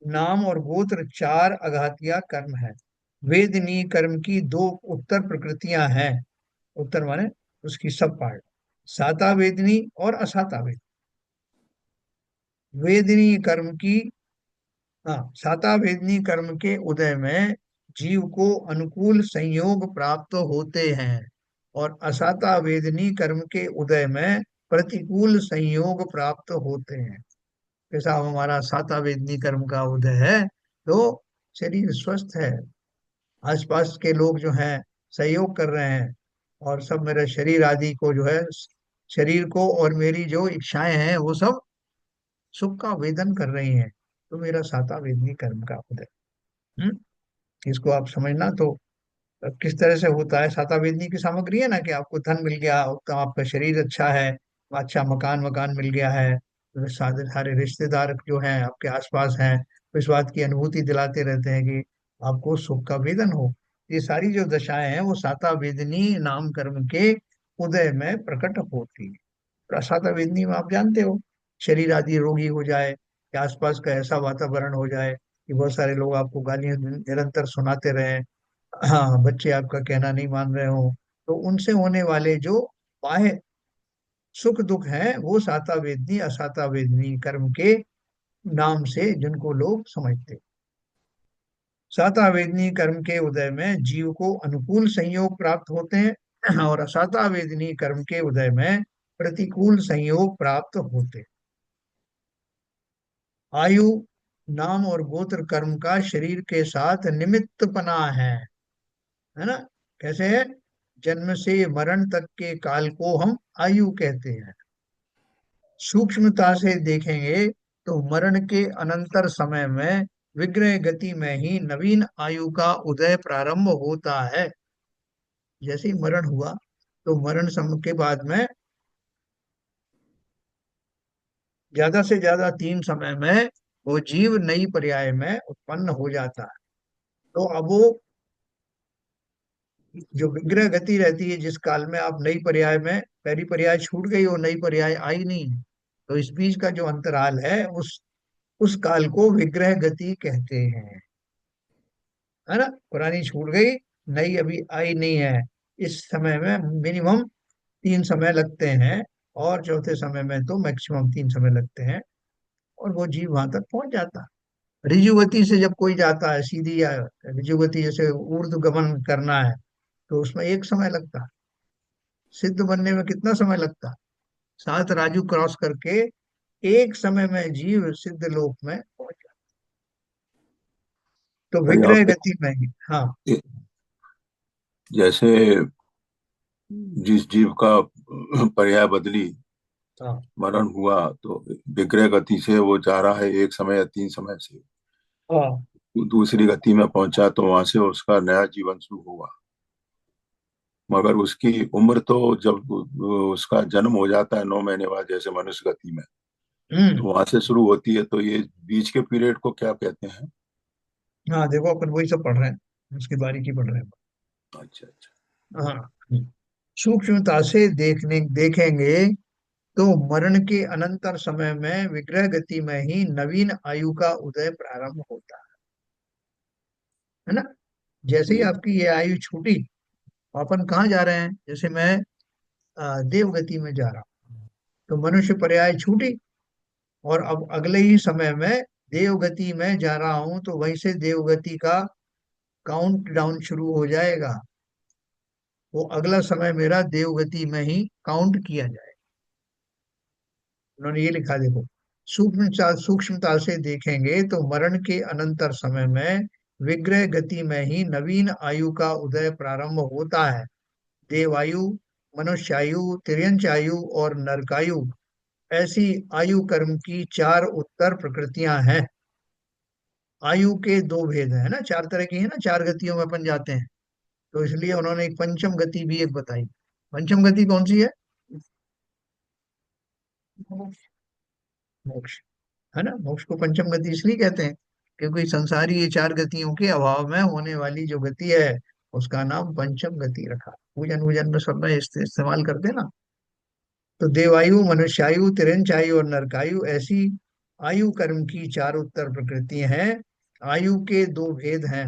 नाम और गोत्र चार अघातिया कर्म है। वेदनी कर्म की दो उत्तर प्रकृतियां हैं। उत्तर माने उसकी सब पार्ट, साता वेदनी और असाता वेदनी। वेदनी कर्म की, हाँ, साता वेदनी कर्म के उदय में जीव को अनुकूल संयोग प्राप्त होते हैं, और असाता वेदनी कर्म के उदय में प्रतिकूल संयोग प्राप्त होते हैं। जैसा हमारा साता वेदनी कर्म का उदय है तो शरीर स्वस्थ है, आसपास के लोग जो हैं सहयोग कर रहे हैं, और सब मेरे शरीर आदि को जो है, शरीर को और मेरी जो इच्छाएं हैं वो सब सुख का वेदन कर रही हैं। तो मेरा साता वेदनी कर्म का उदय। हम्म इसको आप समझना। तो किस तरह से होता है? साता वेदनी की सामग्री है ना कि आपको धन मिल गया, तो आपका शरीर अच्छा है, अच्छा मकान मकान मिल गया है, तो सारे सारे रिश्तेदार जो हैं आपके आसपास हैं, तो इस बात की अनुभूति दिलाते रहते हैं कि आपको सुख का वेदन हो। ये सारी जो दशाएं हैं वो साता वेदनी नाम कर्म के उदय में प्रकट होती है। और साता वेदनी में आप जानते हो, शरीर आदि रोगी हो जाए, या आसपास का ऐसा वातावरण हो जाए कि बहुत सारे लोग आपको गालियां निरंतर सुनाते रहे, हाँ बच्चे आपका कहना नहीं मान रहे हो, तो उनसे होने वाले जो बाह्य सुख दुख हैं वो साता वेदनी असाता वेदनी कर्म के नाम से जिनको लोग समझते हैं। साता वेदनी कर्म के उदय में जीव को अनुकूल संयोग प्राप्त होते हैं और असाता वेदनी कर्म के उदय में प्रतिकूल संयोग प्राप्त होते हैं। आयु नाम और गोत्र कर्म का शरीर के साथ निमित्त पना है ना। कैसे है? जन्म से मरण तक के काल को हम आयु कहते हैं। सूक्ष्मता से देखेंगे तो मरण के अनंतर समय में विग्रह गति में ही नवीन आयु का उदय प्रारंभ होता है। जैसे ही मरण हुआ तो मरण समय के बाद में ज्यादा से ज्यादा 3 समय में वो जीव नई पर्याय में उत्पन्न हो जाता है। तो अब वो जो विग्रह गति रहती है, जिस काल में आप नई पर्याय में पहली पर्याय छूट गई और नई पर्याय आई नहीं, तो इस बीच का जो अंतराल है उस काल को विग्रह गति कहते हैं, है ना। पुरानी छूट गई, नई अभी आई नहीं है, इस समय में मिनिमम 3 समय लगते हैं, और चौथे समय में तो मैक्सिमम 3 समय लगते हैं, और वो जीव वहां तक पहुंच जाता है। ऋजु गति से जब कोई जाता है सीधी, या ऋजु गति जैसे ऊर्ध्व गमन करना है, तो उसमें 1 समय लगता है। सिद्ध बनने में कितना समय लगता है? 7 राजू क्रॉस करके 1 समय में जीव सिद्ध लोक में पहुंच जाता है। तो भाई विग्रह आपने गति में ही, हाँ। जैसे जिस जीव का पर्याय बदली, हाँ। मरण हुआ, तो विग्रह गति से वो जा रहा है 1 समय या 3 समय से हाँ। दूसरी गति में पहुंचा, तो वहां से उसका नया जीवन शुरू हुआ। मगर उसकी उम्र तो जब उसका जन्म हो जाता है 9 महीने बाद, जैसे मनुष्य गति में, तो हम्म। वहां से शुरू होती है। तो ये बीच के पीरियड को क्या कहते हैं? हाँ देखो, अपन वही सब पढ़ रहे हैं, उसकी बारीकी पढ़ रहे हैं। अच्छा अच्छा। हाँ। सूक्ष्मता से देखेंगे तो मरण के अनंतर समय में विग्रह गति में ही नवीन आयु का उदय प्रारंभ होता है ना। जैसे ही जी। आपकी ये आयु छूटी, अपन कहाँ जा रहे हैं? जैसे मैं देव गति में जा रहा हूँ, तो मनुष्य पर्याय छूटी, और अब अगले ही समय में देव गति में जा रहा हूं, तो वहीं से देव गति का काउंट डाउन शुरू हो जाएगा। वो अगला समय मेरा देव गति में ही काउंट किया जाए। उन्होंने ये लिखा, देखो, सूक्ष्मता से देखेंगे तो मरण के अनंतर समय में विग्रह गति में ही नवीन आयु का उदय प्रारंभ होता है। देवायु, मनुष्यायु, तिर्यंचायु और नरकायु, ऐसी आयु कर्म की 4 उत्तर प्रकृतियां हैं। आयु के 2 भेद हैं ना, 4 तरह की है ना, 4 गतियों में अपन जाते हैं। तो इसलिए उन्होंने एक पंचम गति भी एक बताई। पंचम गति कौन सी है? मोक्ष, है ना। मोक्ष को पंचम गति इसलिए कहते हैं क्योंकि संसारी ये 4 गतियों के अभाव में होने वाली जो गति है, उसका नाम पंचम गति रखा। पूजन वूजन में सब में इस्तेमाल करते हैं ना। तो देवायु, मनुष्यायु, तिरंचायु और नरकायु, ऐसी आयु कर्म की 4 उत्तर प्रकृति हैं। आयु के 2 भेद हैं,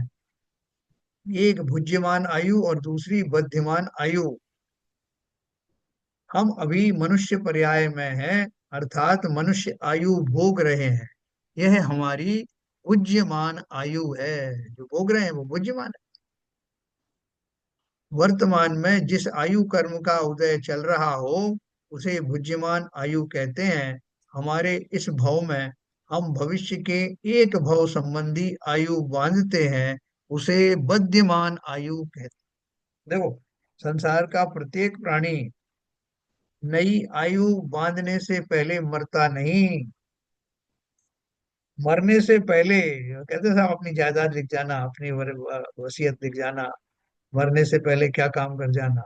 एक भुज्यमान आयु और दूसरी बध्यमान आयु। हम अभी मनुष्य पर्याय में हैं, अर्थात मनुष्य आयु भोग रहे हैं। यह हमारी भुज्यमान आयु है। जो भोग रहे हैं वो भुज्यमान है। वर्तमान में जिस आयु कर्म का उदय चल रहा हो उसे भुज्यमान आयु कहते हैं। हमारे इस भव में हम भविष्य के एक भव संबंधी आयु बांधते हैं, उसे बध्यमान आयु कहते हैं। देखो, संसार का प्रत्येक प्राणी नई आयु बांधने से पहले मरता नहीं। मरने से पहले कहते थे अपनी जायदाद लिख जाना, अपनी वसीयत लिख जाना, मरने से पहले क्या काम कर जाना।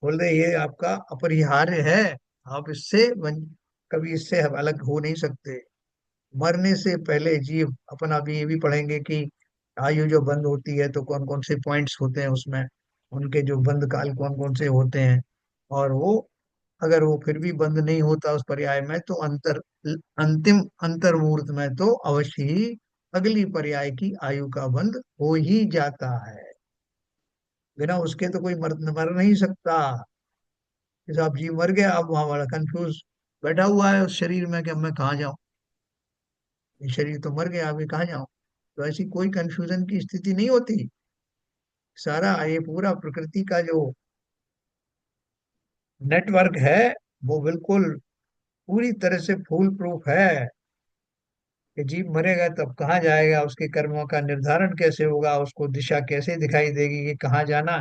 बोल रहे ये आपका अपरिहार्य है, आप कभी इससे अलग हो नहीं सकते। मरने से पहले जीव, अपन अभी ये भी पढ़ेंगे कि आयु जो बंद होती है तो कौन कौन से पॉइंट्स होते हैं उसमें, उनके जो बंद काल कौन कौन से होते हैं। और वो अगर वो फिर भी बंद नहीं होता उस पर्याय में, तो अंतिम अंतर मुहूर्त में तो अवश्य ही अगली पर्याय की आयु का बंध हो ही जाता है। बिना उसके तो कोई मर नहीं सकता। जैसे आप जी मर गया, अब वहां वाला कंफ्यूज बैठा हुआ है उस शरीर में कि अब मैं कहाँ जाऊं, ये शरीर तो मर गया, अभी कहाँ जाऊं। तो ऐसी कोई कंफ्यूजन की स्थिति नहीं होती। सारा ये पूरा प्रकृति का जो नेटवर्क है वो बिल्कुल पूरी तरह से फूल प्रूफ है कि जीव मरेगा तब कहाँ जाएगा, उसके कर्मों का निर्धारण कैसे होगा, उसको दिशा कैसे दिखाई देगी कि कहाँ जाना।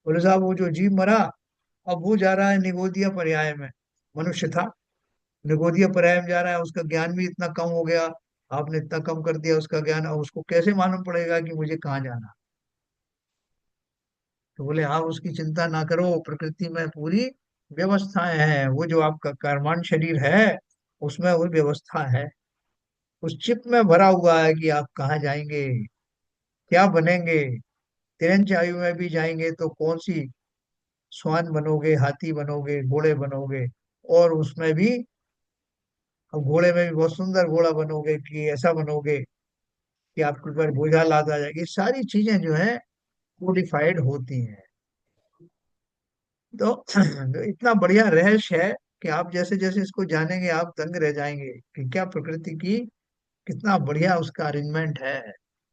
बोले साहब वो जो जीव मरा, अब वो जा रहा है निगोदिया पर्याय में। मनुष्य था, निगोदिया पर्याय में जा रहा है, उसका ज्ञान भी इतना कम हो गया, आपने इतना कम कर दिया उसका ज्ञान, अब उसको कैसे मालूम पड़ेगा कि मुझे कहाँ जाना। तो बोले आप उसकी चिंता ना करो, प्रकृति में पूरी व्यवस्थाएं हैं। वो जो आपका कर्मांड शरीर है उसमें वो व्यवस्था है, उस चिप में भरा हुआ है कि आप कहाँ जाएंगे, क्या बनेंगे। तिरंज आयु में भी जाएंगे तो कौन सी स्वान बनोगे, हाथी बनोगे, घोड़े बनोगे। और उसमें भी अब घोड़े में भी बहुत सुंदर घोड़ा बनोगे कि ऐसा बनोगे कि आपके ऊपर बोझा लादा जाएगी। ये सारी चीजें जो है कोडिफाइड होती हैं। तो तो इतना बढ़िया रहस्य है कि आप जैसे जैसे इसको जानेंगे आप दंग रह जाएंगे कि क्या प्रकृति की कितना बढ़िया उसका अरेंजमेंट है।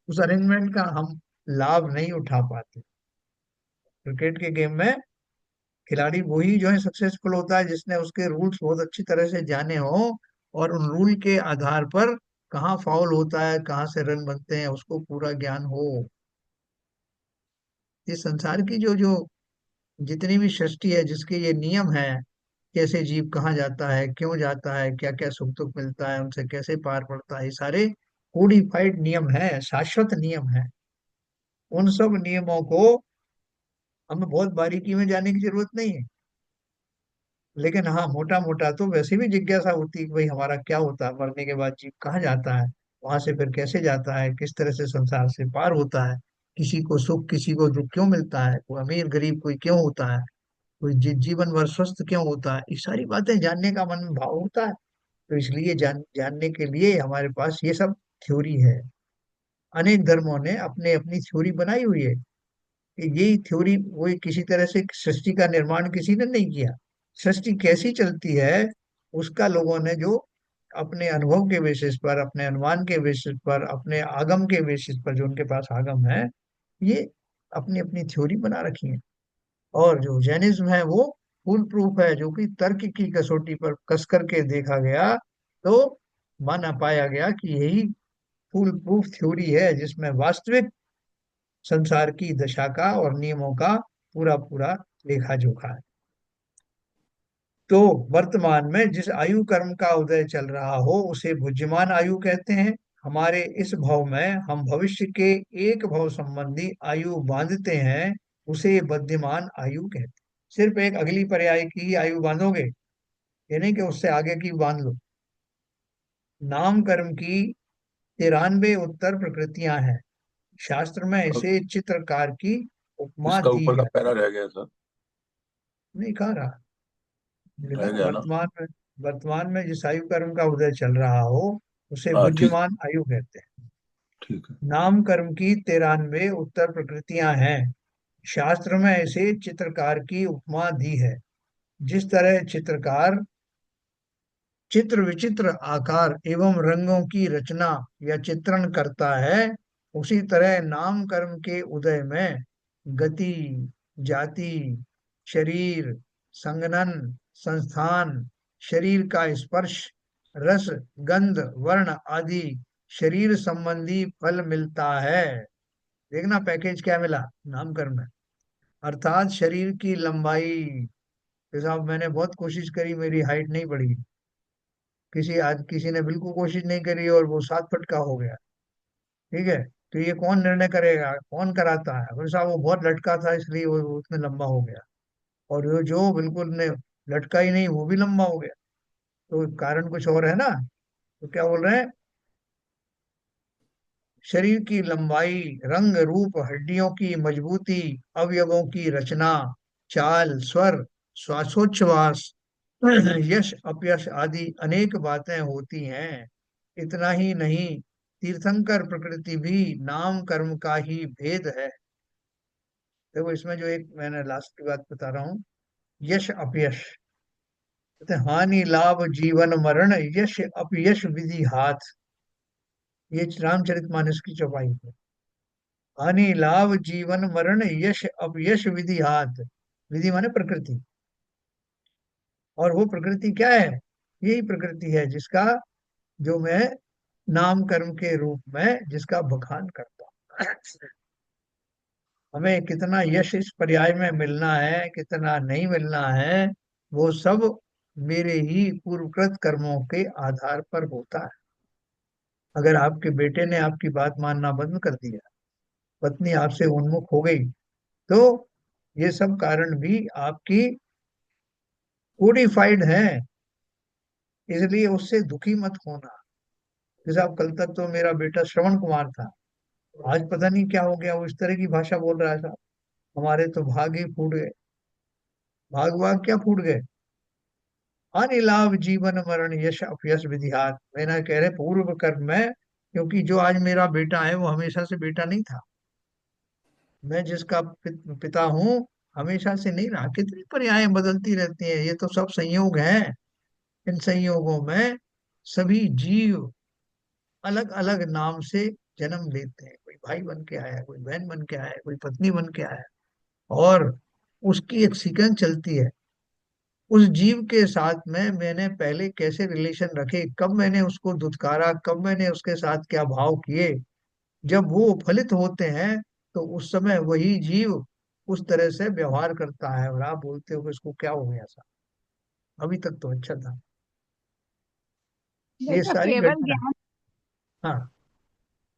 उस अरेंजमेंट का हम लाभ नहीं उठा पाते। क्रिकेट के गेम में खिलाड़ी वही जो है सक्सेसफुल होता है जिसने उसके रूल्स बहुत अच्छी तरह से जाने हो, और उन रूल के आधार पर कहाँ फाउल होता है, कहाँ से रन बनते हैं, उसको पूरा ज्ञान हो। इस संसार की जो जो जितनी भी सृष्टि है, जिसके ये नियम है, कैसे जीव कहाँ जाता है, क्यों जाता है, क्या क्या सुख दुख मिलता है, उनसे कैसे पार पड़ता है, ये सारे कोडिफाइड नियम है, शाश्वत नियम है। उन सब नियमों को हमें बहुत बारीकी में जाने की जरूरत नहीं है। लेकिन हाँ, मोटा मोटा तो वैसे भी जिज्ञासा होती है कि भाई हमारा क्या होता है, मरने के बाद जीव कहाँ जाता है, वहां से फिर कैसे जाता है, किस तरह से संसार से पार होता है, किसी को सुख किसी को दुख क्यों मिलता है, कोई अमीर गरीब कोई क्यों होता है, कोई जीवन भर स्वस्थ क्यों होता है, ये सारी बातें जानने का मन में भाव होता है। तो इसलिए जानने के लिए हमारे पास ये सब थ्योरी है। अनेक धर्मों ने अपने अपनी थ्योरी बनाई हुई है कि यही थ्योरी, वही किसी तरह से सृष्टि का निर्माण किसी ने नहीं किया। सृष्टि कैसी चलती है उसका लोगों ने जो अपने अनुभव के बेसिस पर, अपने अनुमान के बेसिस पर, अपने आगम के बेसिस पर, जो उनके पास आगम है, ये अपनी अपनी थ्योरी बना रखी है। और जो जैनिज्म है वो फुल प्रूफ है, जो कि तर्क की कसौटी पर कस करके देखा गया तो माना पाया गया कि यही फुल प्रूफ थ्योरी है जिसमें वास्तविक संसार की दशा का और नियमों का पूरा पूरा लेखा जोखा है। तो वर्तमान में जिस आयु कर्म का उदय चल रहा हो उसे भुज्यमान आयु कहते हैं। हमारे इस भव में हम भविष्य के एक भव संबंधी आयु बांधते हैं, उसे बद्धिमान आयु कहते हैं। सिर्फ एक अगली पर्याय की ही आयु बांधोगे, ये नहीं कि उससे आगे की बांध लो। नाम कर्म की 93 उत्तर प्रकृतियां हैं, शास्त्र में अब इसे चित्रकार की उपमा इसका दी ऊपर का है। पैरा रह गया सर। नहीं कह रहा, रह लेकिन गया ना। वर्तमान में जिस आयु कर्म का उदय चल रहा हो उसे हाँ ठीक। बुद्धिमान आयु कहते हैं। ठीक है। नाम कर्म की 93 उत्तर प्रकृतियां हैं, शास्त्र में इसे चित्रकार की उपमा दी है। जिस तरह चित्रकार चित्र विचित्र आकार एवं रंगों की रचना या चित्रण करता है, उसी तरह नाम कर्म के उदय में गति, जाति, शरीर, संगनन, संस्थान, शरीर का स्पर्श, रस, गंध, वर्ण आदि शरीर संबंधी फल मिलता है। देखना पैकेज क्या मिला नाम कर्म में। अर्थात शरीर की लंबाई। जैसा अब मैंने बहुत कोशिश करी, मेरी हाइट नहीं बढ़ी। किसी ने बिल्कुल कोशिश नहीं करी और वो 7 फुट का हो गया। ठीक है, तो ये कौन निर्णय करेगा, कौन कराता है। बोले साहब वो बहुत लटका था इसलिए वो उतने लंबा हो गया, और वो जो बिल्कुल ने लटका ही नहीं वो भी लंबा हो गया। तो कारण कुछ और है ना। तो क्या बोल रहे हैं, शरीर की लंबाई, रंग रूप, हड्डियों की मजबूती, अवयवों की रचना, चाल, स्वर, श्वासोच्छ्वास, यश अपयश आदि अनेक बातें होती हैं। इतना ही नहीं, तीर्थंकर प्रकृति भी नाम कर्म का ही भेद है। देखो इसमें जो एक मैंने लास्ट की बात बता रहा हूँ, यश अपयश, कहते हैं, हानि लाभ जीवन मरण यश अपयश विधि हाथ। ये रामचरितमानस की चौपाई है। हानि लाभ जीवन मरण यश अपयश विधि हाथ। विधि माने प्रकृति। और वो प्रकृति क्या है? यही प्रकृति है जिसका, जो मैं नाम कर्म के रूप में जिसका बखान करता हूँ। हमें कितना यश इस पर्याय में मिलना है, कितना नहीं मिलना है, वो सब मेरे ही पूर्वकृत कर्मों के आधार पर होता है। अगर आपके बेटे ने आपकी बात मानना बंद कर दिया, पत्नी आपसे उन्मुख हो गई, तो ये सब कारण भी आपकी कोडिफाइड है। इसलिए उससे दुखी मत होना। जैसे अब कल तक तो मेरा बेटा श्रवण कुमार था, आज पता नहीं क्या हो गया, वो इस तरह की भाषा बोल रहा था। हमारे तो भाग ही फूट गए। भाग भाग क्या फूट गए? हानि लाभ जीवन मरण यश अपयश विधिहार। मैंने कह रहे पूर्व कर्म में, क्योंकि जो आज मेरा बेटा है वो हमेशा से बेटा नहीं था। मैं जिसका पिता हूँ, हमेशा से नहीं रहा। कितनी पर्यायें बदलती रहती हैं, ये तो सब संयोग हैं। इन संयोगों में सभी जीव अलग अलग नाम से जन्म लेते हैं। कोई भाई बन के आया है, कोई बहन बन के आया है, कोई पत्नी बन के आया है, और उसकी एक सीक्वेंस चलती है। उस जीव के साथ में मैंने पहले कैसे रिलेशन रखे, कब मैंने उसको दुत्कारा, कब मैंने उसके साथ क्या भाव किए, जब वो फलित होते हैं तो उस समय वही जीव उस तरह से व्यवहार करता है, और आप बोलते हो कि इसको क्या हो गया? ऐसा अभी तक तो अच्छा था। ये ये तो सारी केवल घटना। ज्ञान, हाँ,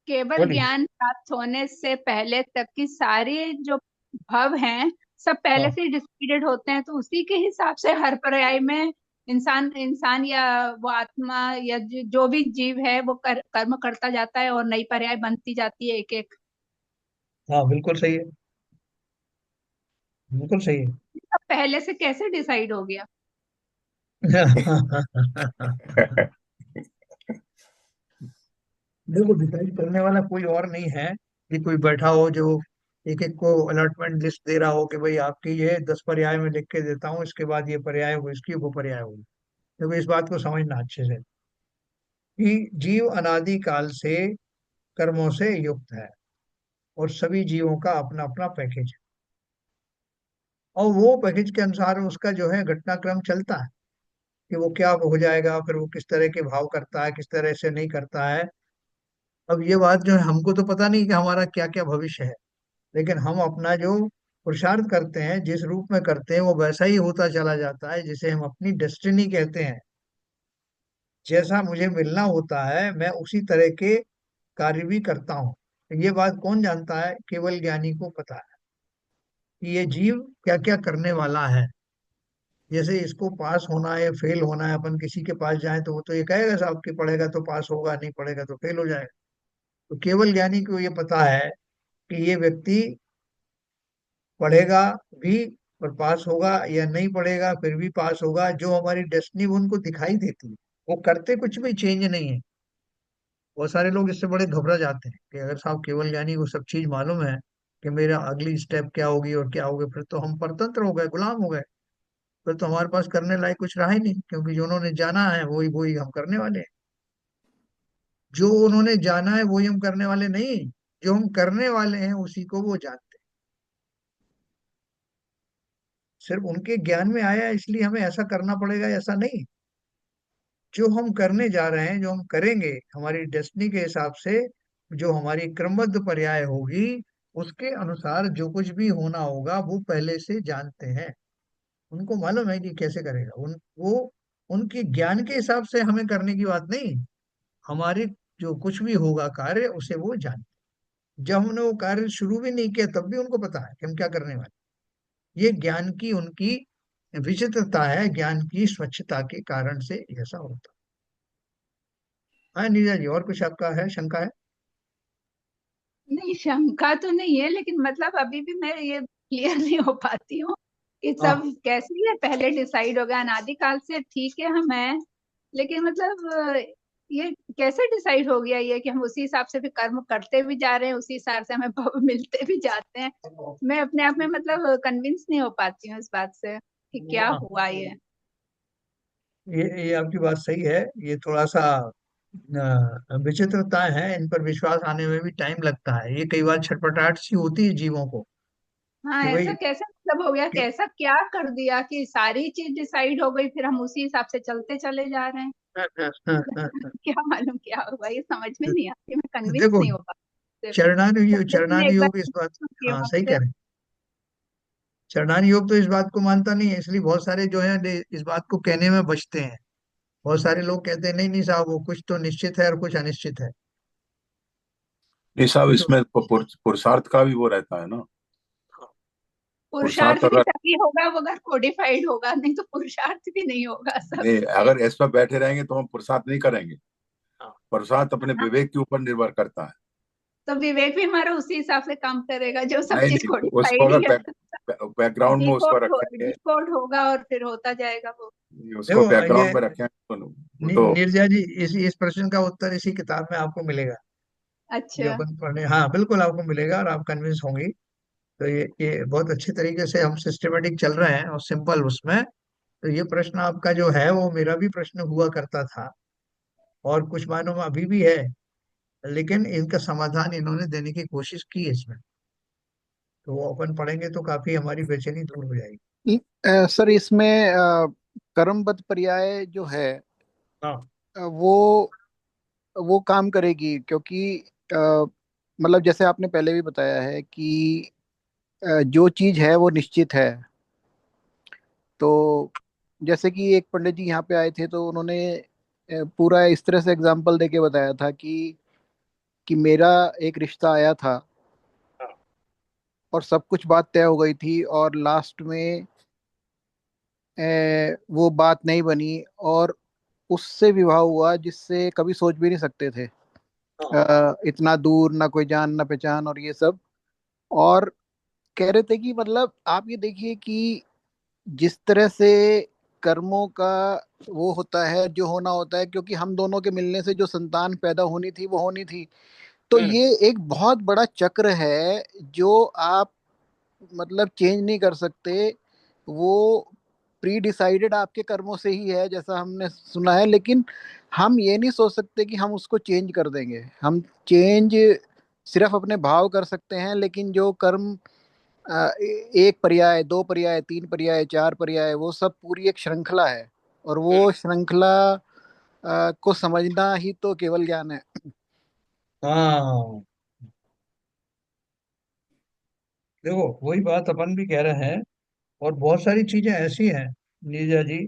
केवल बोलिए। ज्ञान प्राप्त होने से पहले तक की सारी जो भव हैं सब पहले हाँ, से डिसाइडेड होते हैं, तो उसी के हिसाब से हर पर्याय में इंसान इंसान या वो आत्मा या जो भी जीव है वो कर्म करता जाता है और नई पर्याय बनती जाती है एक एक। हाँ, बिल्कुल सही है, बिल्कुल सही है। अब पहले से कैसे डिसाइड हो गया? देखो डिसाइड करने वाला कोई और नहीं है कि कोई बैठा हो जो एक एक को अलॉटमेंट लिस्ट दे रहा हो कि भाई आपकी ये 10 पर्याय में लिख के देता हूँ, इसके बाद ये पर्याय हो, इसकी वो पर्याय होगी। देखो इस बात को समझना अच्छे से कि जीव अनादि काल से कर्मों से युक्त है, और सभी जीवों का अपना अपना पैकेज है, और वो पैकेज के अनुसार उसका जो है घटनाक्रम चलता है कि वो क्या हो जाएगा, फिर वो किस तरह के भाव करता है, किस तरह से नहीं करता है। अब ये बात जो है हमको तो पता नहीं कि हमारा क्या क्या भविष्य है, लेकिन हम अपना जो पुरुषार्थ करते हैं, जिस रूप में करते हैं, वो वैसा ही होता चला जाता है, जिसे हम अपनी डेस्टिनी कहते हैं। जैसा मुझे मिलना होता है मैं उसी तरह के कार्य भी करता हूँ। ये बात कौन जानता है? केवल ज्ञानी को पता है कि ये जीव क्या क्या करने वाला है। जैसे इसको पास होना है, फेल होना है, अपन किसी के पास जाए तो वो तो ये कहेगा साहब कि पढ़ेगा तो पास होगा, नहीं पढ़ेगा तो फेल हो जाएगा। तो केवल ज्ञानी को ये पता है कि ये व्यक्ति पढ़ेगा भी और पास होगा, या नहीं पढ़ेगा फिर भी पास होगा। जो हमारी डेस्टिनी वो उनको दिखाई देती है, वो करते कुछ भी चेंज नहीं है। बहुत सारे लोग इससे बड़े घबरा जाते हैं कि अगर साहब केवल ज्ञानी को सब चीज मालूम है कि मेरा अगली स्टेप क्या होगी और क्या होगी, फिर तो हम परतंत्र हो गए, गुलाम हो गए। फिर तो हमारे पास करने लायक कुछ रहा ही नहीं, क्योंकि जो उन्होंने जाना है वही वही हम करने वाले हैं। जो उन्होंने जाना है वही हम करने वाले नहीं, जो हम करने वाले हैं उसी को वो जानते हैं। सिर्फ उनके ज्ञान में आया है इसलिए हमें ऐसा करना पड़ेगा, ऐसा नहीं। जो हम करने जा रहे हैं, जो हम करेंगे, हमारी डेस्टिनी के हिसाब से जो हमारी क्रमबद्ध पर्याय होगी, उसके अनुसार जो कुछ भी होना होगा वो पहले से जानते हैं। उनको मालूम है कि कैसे करेगा वो उनके ज्ञान के हिसाब से हमें करने की बात नहीं। हमारे जो कुछ भी होगा कार्य उसे वो जानते। जब हमने वो कार्य शुरू भी नहीं किया तब भी उनको पता है कि हम क्या करने वाले। ये ज्ञान की उनकी विचित्रता है, ज्ञान की स्वच्छता के कारण से ऐसा होता है। हाँ नीरज जी, और कुछ आपका है, शंका है? नहीं, शंका तो नहीं है, लेकिन मतलब अभी भी मैं ये क्लियर नहीं हो पाती हूँ कि सब हाँ, कैसे ये पहले डिसाइड हो गया अनादिकाल से। ठीक है हम हैं, लेकिन मतलब ये कैसे डिसाइड हो गया ये कि हम उसी हिसाब से भी कर्म करते भी जा रहे हैं, उसी हिसाब से हमें भव मिलते भी जाते हैं? मैं अपने आप में मतलब कन्विंस नहीं हो पाती हूँ इस बात से कि क्या हाँ, हुआ ये। ये आपकी बात सही है। ये थोड़ा सा विचित्रता है, इन पर विश्वास आने में भी टाइम लगता है। ये कई बार छटपटाहट सी होती है जीवों को हाँ, कि ऐसा भाई कैसे मतलब हो गया, कि, कैसा क्या कर दिया कि सारी चीज डिसाइड हो गई, फिर हम उसी हिसाब से चलते चले जा रहे हैं? क्या मालूम क्या हुआ, ये समझ में नहीं आती, मैं कन्विंस देखो, नहीं हो पाती। चरणान एक बार योग इस बात, की हूँ हाँ सही आपसे। कह रहे हैं। चरणान योग तो इस बात को मानता नहीं है, इसलिए बहुत सारे जो है इस बात को कहने में बचते हैं। बहुत सारे लोग कहते हैं नहीं नहीं साहब, वो कुछ तो निश्चित है और कुछ अनिश्चित है। नहीं साहब, तो इसमें पुरुषार्थ का भी वो रहता है ना। पुरुषार्थ पुरुषार्थ भी अगर तभी होगा वो अगर कोडिफाइड होगा, नहीं तो पुरुषार्थ भी नहीं होगा सब। नहीं, अगर इस पर बैठे रहेंगे तो हम पुरुषार्थ नहीं करेंगे। हाँ, पुरुषार्थ अपने हाँ, विवेक के ऊपर निर्भर करता है। तो विवेक भी हमारा उसी हिसाब से काम करेगा जो सब नहीं चीज नहीं, तो उसको कोडिफाइड ही अगर है। बैकग्राउंड में उसको रखेंगे, डिकोड होगा और फिर होता जाएगा वो। उसको देखो ये बैकग्राउंड में रखेंगे तो वो तो नीरजा जी, इस प्रश्न का उत्तर इसी किताब में आपको मिलेगा, जो अच्छा। अपन पढ़ने। हाँ बिल्कुल आपको मिलेगा और आप कन्विंस होंगी। तो ये बहुत अच्छे तरीके से हम सिस्टमेटिक चल रहे हैं और सिंपल उसमें। तो ये प्रश्न आपका जो है वो मेरा भी प्रश्न हुआ करता था, और कुछ मायनों में अभी भी है, लेकिन इनका समाधान इन्होंने देने की कोशिश की है इसमें। तो वो अपन पढ़ेंगे तो काफी हमारी बेचैनी दूर हो जाएगी। सर इसमें कर्मबद्ध पर्याय जो है हाँ वो काम करेगी, क्योंकि मतलब जैसे आपने पहले भी बताया है कि जो चीज है वो निश्चित है। तो जैसे कि एक पंडित जी यहाँ पे आए थे तो उन्होंने पूरा इस तरह से एग्जाम्पल देके बताया था कि मेरा एक रिश्ता आया था हाँ और सब कुछ बात तय हो गई थी, और लास्ट में वो बात नहीं बनी, और उससे विवाह हुआ जिससे कभी सोच भी नहीं सकते थे। हाँ इतना दूर, ना कोई जान ना पहचान और ये सब। और कह रहे थे कि मतलब आप ये देखिए कि जिस तरह से कर्मों का वो होता है, जो होना होता है, क्योंकि हम दोनों के मिलने से जो संतान पैदा होनी थी वो होनी थी। तो हम्म, ये एक बहुत बड़ा चक्र है जो आप मतलब चेंज नहीं कर सकते। वो प्री डिसाइडेड आपके कर्मों से ही है, जैसा हमने सुना है। लेकिन हम ये नहीं सोच सकते कि हम उसको चेंज कर देंगे। हम चेंज सिर्फ अपने भाव कर सकते हैं, लेकिन जो कर्म एक पर्याय, दो पर्याय, तीन पर्याय, चार पर्याय, वो सब पूरी एक श्रृंखला है। और वो श्रृंखला को समझना ही तो केवल ज्ञान है। हाँ देखो वही बात अपन भी कह रहे हैं। और बहुत सारी चीजें ऐसी हैं नीरजा जी,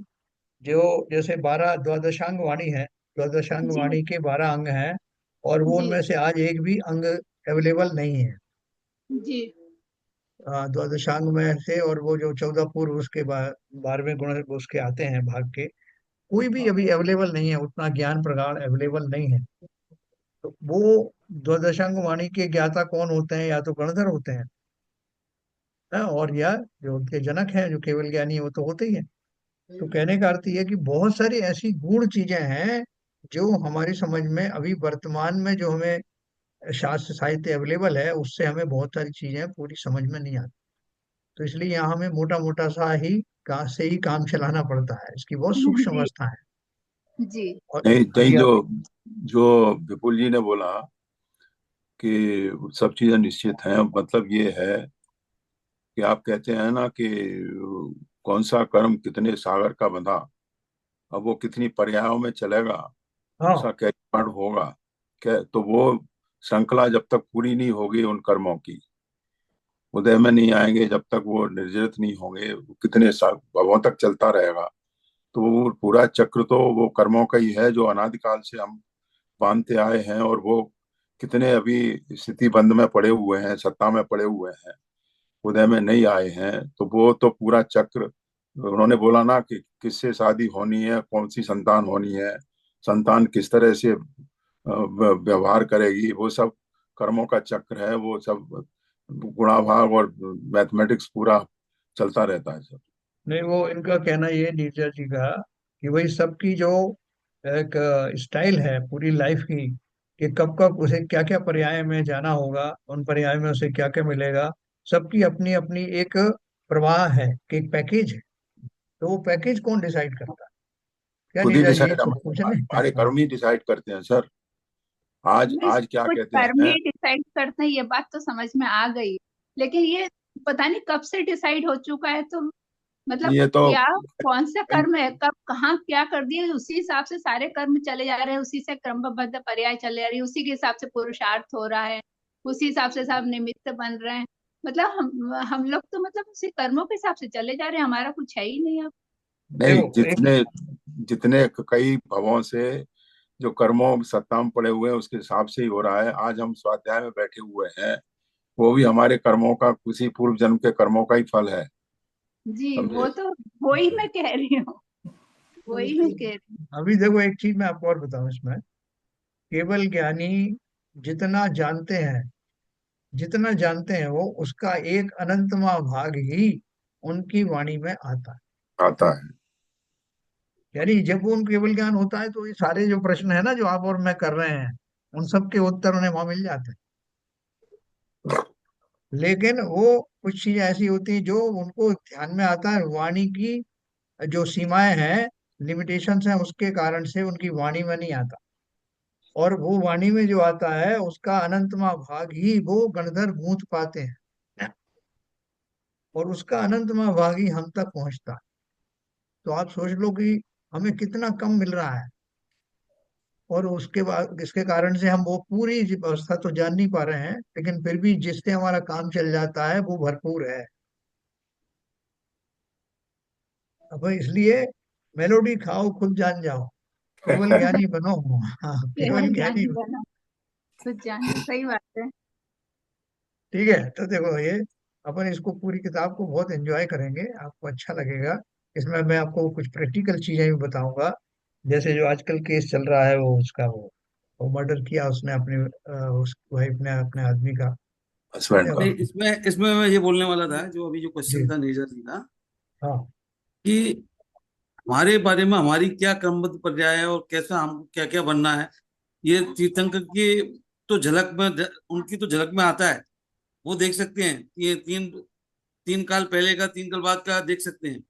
जो जैसे 12 द्वादशांग वाणी है। द्वादशांग जी। वाणी के 12 अंग हैं, और वो जी। उनमें से आज एक भी अंग अवेलेबल नहीं है। जी। द्वादशांग में से, और वो जो 14 पूर्व उसके 12वें गुण उसके आते हैं भाग के, कोई भी अभी अवेलेबल नहीं है, उतना ज्ञान प्रगाढ़ अवेलेबल नहीं है। तो वो द्वादशांग वाणी के ज्ञाता कौन होते हैं? या तो गणधर होते हैं, और या जो उनके जनक हैं जो केवल ज्ञानी है, वो तो होते ही हैं। तो कहने का अर्थ ये है कि बहुत सारी ऐसी गूढ़ चीजें हैं जो हमारी समझ में अभी वर्तमान में जो हमें शास्त्र साहित्य अवेलेबल है, उससे हमें बहुत सारी चीजें पूरी समझ में नहीं आती। तो इसलिए यहाँ हमें मोटा मोटा सा ही से ही काम चलाना पड़ता है। इसकी बहुत सूक्ष्म जी। अवस्था है। जी। और नहीं नहीं, यह जो जो विपुल जी ने बोला कि सब चीजें निश्चित हैं, मतलब ये है कि आप कहते हैं ना कि कौन सा कर्म कितने सागर का बंधा, अब वो कितनी पर्यायों में चलेगा, हाँ उसका क्या परिणाम होगा। क्या तो वो श्रृंखला जब तक पूरी नहीं होगी उन कर्मों की, उदय में नहीं आएंगे, जब तक वो निर्जरित नहीं होंगे, वो कितने भवों तक चलता रहेगा। तो वो पूरा चक्र तो वो कर्मों का ही है जो अनादिकाल से हम बांधते आए हैं। और वो कितने अभी स्थिति बंध में पड़े हुए हैं, सत्ता में पड़े हुए हैं, उदय में नहीं आए हैं। तो वो तो पूरा चक्र, उन्होंने बोला ना कि किससे शादी होनी है, कौन सी संतान होनी है, संतान किस तरह से व्यवहार करेगी, वो सब कर्मों का चक्र है। वो सब गुणाभाग और मैथमेटिक्स पूरा चलता रहता है सब। नहीं, वो इनका कहना ये नीरजा जी का कि वही सबकी जो एक स्टाइल है पूरी लाइफ की, कि कब कब उसे क्या क्या पर्याय में जाना होगा, उन पर्याय में उसे क्या क्या मिलेगा। सबकी अपनी अपनी एक प्रवाह है, कि एक पैकेज है। तो वो पैकेज कौन डिसाइड करता है? क्या खुद ही नीरज, यही डिसाइड, तो पूछने। हमारे कर्म ही डिसाइड करते हैं सर। आज नहीं, आज क्या कुछ कहते कर्म हैं। ही डिसाइड करते हैं, ये बात तो समझ में आ गई। लेकिन ये पता नहीं कब से डिसाइड हो चुका है, तो मतलब ये तो क्या, कौन सा कर्म है, कब कहाँ क्या कर दिया, उसी हिसाब से सारे कर्म चले जा रहे हैं, उसी से क्रमबद्ध पर्याय चले जा रही है, उसी के हिसाब से पुरुषार्थ हो रहा है, उसी हिसाब से सब निमित्त बन रहे हैं। मतलब हम लोग तो मतलब उसी कर्मों के हिसाब से चले जा रहे हैं, हमारा कुछ है ही नहीं अब। नहीं, देखो एक, जितने जितने कई भवों से जो कर्मों सत्ता में पड़े हुए हैं उसके हिसाब से ही हो रहा है। आज हम स्वाध्याय में बैठे हुए हैं, वो भी हमारे कर्मों का, किसी पूर्व जन्म के कर्मों का ही फल है। जी, समझे। वो तो वही मैं कह रही हूँ, वही मैं कह रही अभी देखो एक चीज मैं आपको और बताऊं इसमें। केवल ज्ञानी जितना जानते हैं, जितना जानते हैं वो उसका एक अनंतमा भाग ही उनकी वाणी में आता है। आता है। यानी जब वो उन केवल ज्ञान होता है तो ये सारे जो प्रश्न है ना जो आप और मैं कर रहे हैं, उन सब के उत्तर उन्हें वहां मिल जाते हैं। लेकिन वो कुछ चीजें ऐसी होती हैं जो उनको ध्यान में आता है, वाणी की जो सीमाएं हैं, लिमिटेशंस हैं, उसके कारण से उनकी वाणी में नहीं आता। और वो वाणी में जो आता है उसका अनंतमा भाग ही वो गणधर गूंथ पाते हैं, और उसका अनंतमा भाग ही हम तक पहुंचता है। तो आप सोच लो कि हमें कितना कम मिल रहा है, और उसके बाद इसके कारण से हम वो पूरी व्यवस्था तो जान नहीं पा रहे हैं, लेकिन फिर भी जिससे हमारा काम चल जाता है वो भरपूर है। अब इसलिए मेलोडी खाओ खुद जान जाओ, केवल ज्ञानी बनो। हाँ, केवल केवल ज्ञानी ज्ञानी बनो। बना, कुछ जाने, सही बात है। ठीक है, तो देखो ये अपन इसको पूरी किताब को बहुत एंजॉय करेंगे, आपको अच्छा लगेगा। इसमें मैं आपको कुछ प्रैक्टिकल चीजें भी बताऊंगा। जैसे जो आजकल केस चल रहा है वो उसका, वो मर्डर किया उसने अपने उस वाइफ ने अपने आदमी का। हस्बैंड का। नहीं, इसमें इसमें मैं ये बोलने वाला था, जो अभी जो जी। क्वेश्चन था नीरज जी का, हाँ। कि हमारे बारे में हमारी क्या क्रमबद्ध पर्याय है और कैसा हम क्या क्या बनना है, ये तीर्थंकर की तो झलक में, उनकी तो झलक में आता है। वो देख सकते हैं, ये तीन तीन काल पहले का, तीन काल बाद का देख सकते हैं।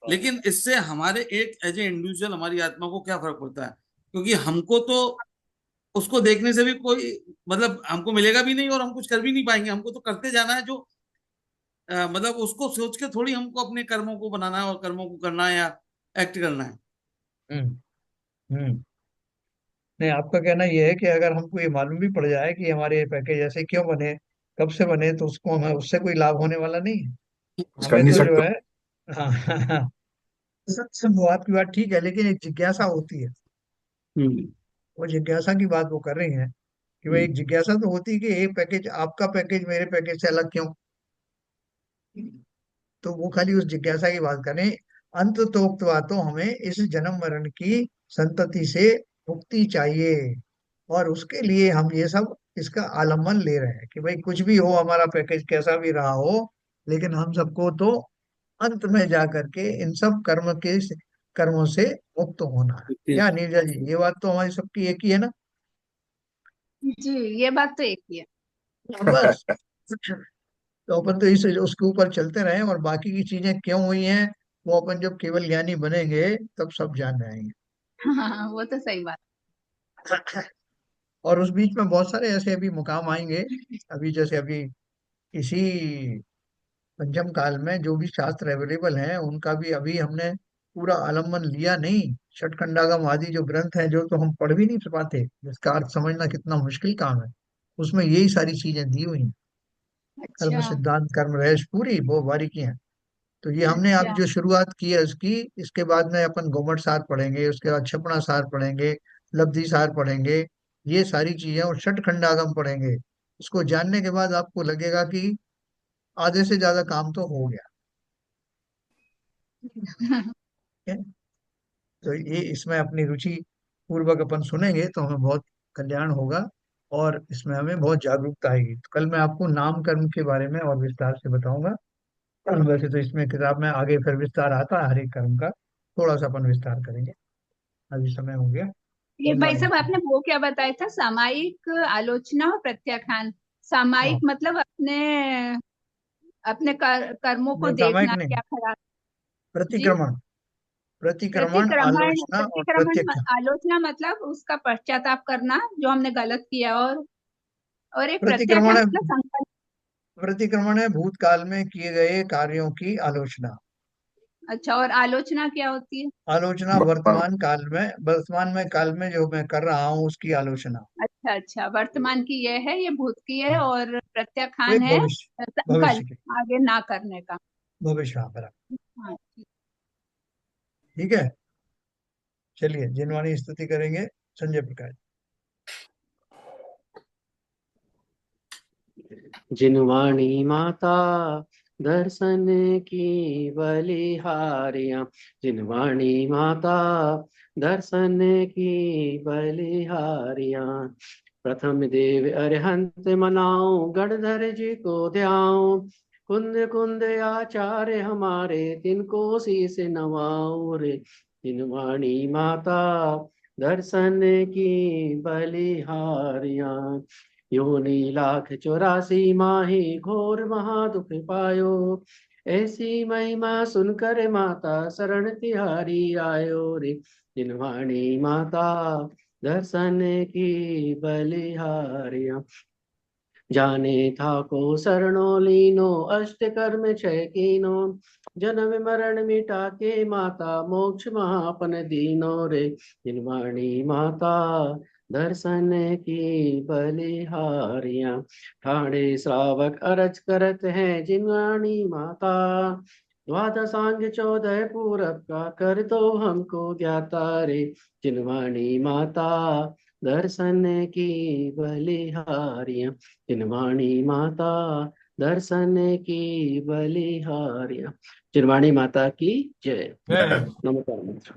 लेकिन इससे हमारे एक एज ए इंडिविजुअल हमारी आत्मा को क्या फर्क पड़ता है? क्योंकि हमको तो उसको देखने से भी कोई मतलब हमको मिलेगा भी नहीं, और हम कुछ कर भी नहीं पाएंगे। हमको तो करते जाना है, जो मतलब उसको सोच के थोड़ी हमको अपने कर्मों को बनाना है और कर्मों को करना है या एक्ट करना है। हम्म। हम्म। नहीं, आपका कहना यह है कि अगर हमको ये मालूम भी पड़ जाए कि हमारे पैकेज ऐसे क्यों बने, कब से बने, तो उसको हमें उससे कोई लाभ होने वाला नहीं है। कुछ कर हमें नहीं तो जो सकते। है, हाँ, हाँ, हाँ, वो आपकी बात ठीक है, लेकिन एक जिज्ञासा होती है। हम्म। वो जिज्ञासा की बात वो कर रही है, कि भाई एक हम्म। जिज्ञासा तो होती है कि ये पैकेज, आपका पैकेज मेरे पैकेज से अलग क्यों। तो वो खाली उस जिज्ञासा की बात करें। अंत तोक्तवा तो हमें इस जन्म मरण की संतति से मुक्ति चाहिए, और उसके लिए हम ये सब इसका आलम्बन ले रहे हैं कि भाई कुछ भी हो, हमारा पैकेज कैसा भी रहा हो, लेकिन हम सबको तो अंत में जा करके इन सब कर्मों से मुक्त होना है। क्या नीरजा जी, ये बात तो हमारी सबकी एक ही है ना? जी, ये बात तो एक ही है। बस। तो अपन तो इस उसके ऊपर चलते रहे, और बाकी की चीजें क्यों हुई हैं वो अपन जब केवल ज्ञानी बनेंगे तब सब जान जाएंगे। हाँ, वो तो सही बात। और उस बीच में बहुत सारे ऐसे अभी मुकाम आएंगे। अभी जैसे अभी इसी पंचम काल में जो भी शास्त्र अवेलेबल हैं उनका भी अभी हमने पूरा आलम्बन लिया नहीं। षटखंडागम आदि जो ग्रंथ हैं, जो तो हम पढ़ भी नहीं पाते, जिसका अर्थ समझना कितना मुश्किल काम है, उसमें यही सारी चीजें दी हुई हैं। कर्म अच्छा। सिद्धांत, कर्म रहेश, पूरी वो बारीकी हैं। तो ये हमने अब अच्छा। जो शुरुआत की है उसकी, इसके बाद में अपन गोमट सार पढ़ेंगे, उसके बाद छपड़ा सार पढ़ेंगे, लब्धि सार पढ़ेंगे, ये सारी चीजें, और षटखंडागम पढ़ेंगे। इसको जानने के बाद आपको लगेगा कि आधे से ज्यादा काम तो हो गया है। तो ये इसमें अपनी रुचि पूर्वक अपन सुनेंगे तो हमें बहुत कल्याण होगा, और इसमें हमें बहुत जागरूकता आएगी। तो कल मैं आपको नाम कर्म के बारे में और विस्तार से बताऊंगा। वैसे तो इसमें किताब में आगे फिर विस्तार आता है हर एक कर्म का, थोड़ा सा अपन विस्तार करेंगे। अभी समय हो गया। ये भाई जिनवाणी साहब आपने वो क्या बताया था, सामायिक आलोचना और प्रत्याख्यान। सामायिक हाँ, मतलब अपने अपने कर्मों को नहीं सामयिक देखना नहीं, क्या खराब। जी। प्रतिक्रमण, प्रतिक्रमण, प्रतिक्रमण, आलोचना और प्रतिक्रमण प्रत्याख्यान। आलोचना मतलब उसका पश्चाताप करना जो हमने गलत किया, और एक प्रतिक्रमण प्रत्याख्यान है, मतलब संकल्प। प्रतिक्रमण है भूतकाल में किए गए कार्यों की आलोचना। अच्छा, और आलोचना क्या होती है? आलोचना वर्तमान में काल में जो मैं कर रहा हूँ उसकी आलोचना। अच्छा अच्छा, वर्तमान की ये है, ये भूत की है, हाँ, और वे प्रत्याख्यान है भविष्य संकल्प के, आगे ना करने का। भविष्य, हाँ बराबर। हाँ। ठीक है, चलिए जिनवाणी स्तुति करेंगे संजय प्रकाश। जिनवाणी माता दर्शन की बलिहारियां, जिनवाणी माता दर्शन की बलिहारियां। प्रथम देव अरिहंत मनाओ, गणधर जी को ध्याओ, कुंद कुंद आचार्य हमारे, तिनको शीस नवाओ रे। जिनवाणी माता दर्शन की बलिहारियां। योनि लाख 84 माही, घोर महादुख पायो, ऐसी महिमा सुनकर माता शरण तिहारी आयो रे। जिनवाणी माता दर्शन की बलिहारियां। जाने था को शरणो लीनो, अष्ट कर्म क्षय कीनो, जन्म मरण मिटा के माता, मोक्ष महापन दीनो रे। जिनवाणी माता दर्शन की बलिहारियां। ठाणे श्रावक अरज करत हैं, जिनवाणी माता, द्वादशांग 14 पूरब का कर दो हमको ज्ञाता रे। जिनवाणी माता दर्शन की बलिहारियां। जिनवाणी माता दर्शन की बलिहारियां। जिनवाणी माता की जय। जय। नमस्कार।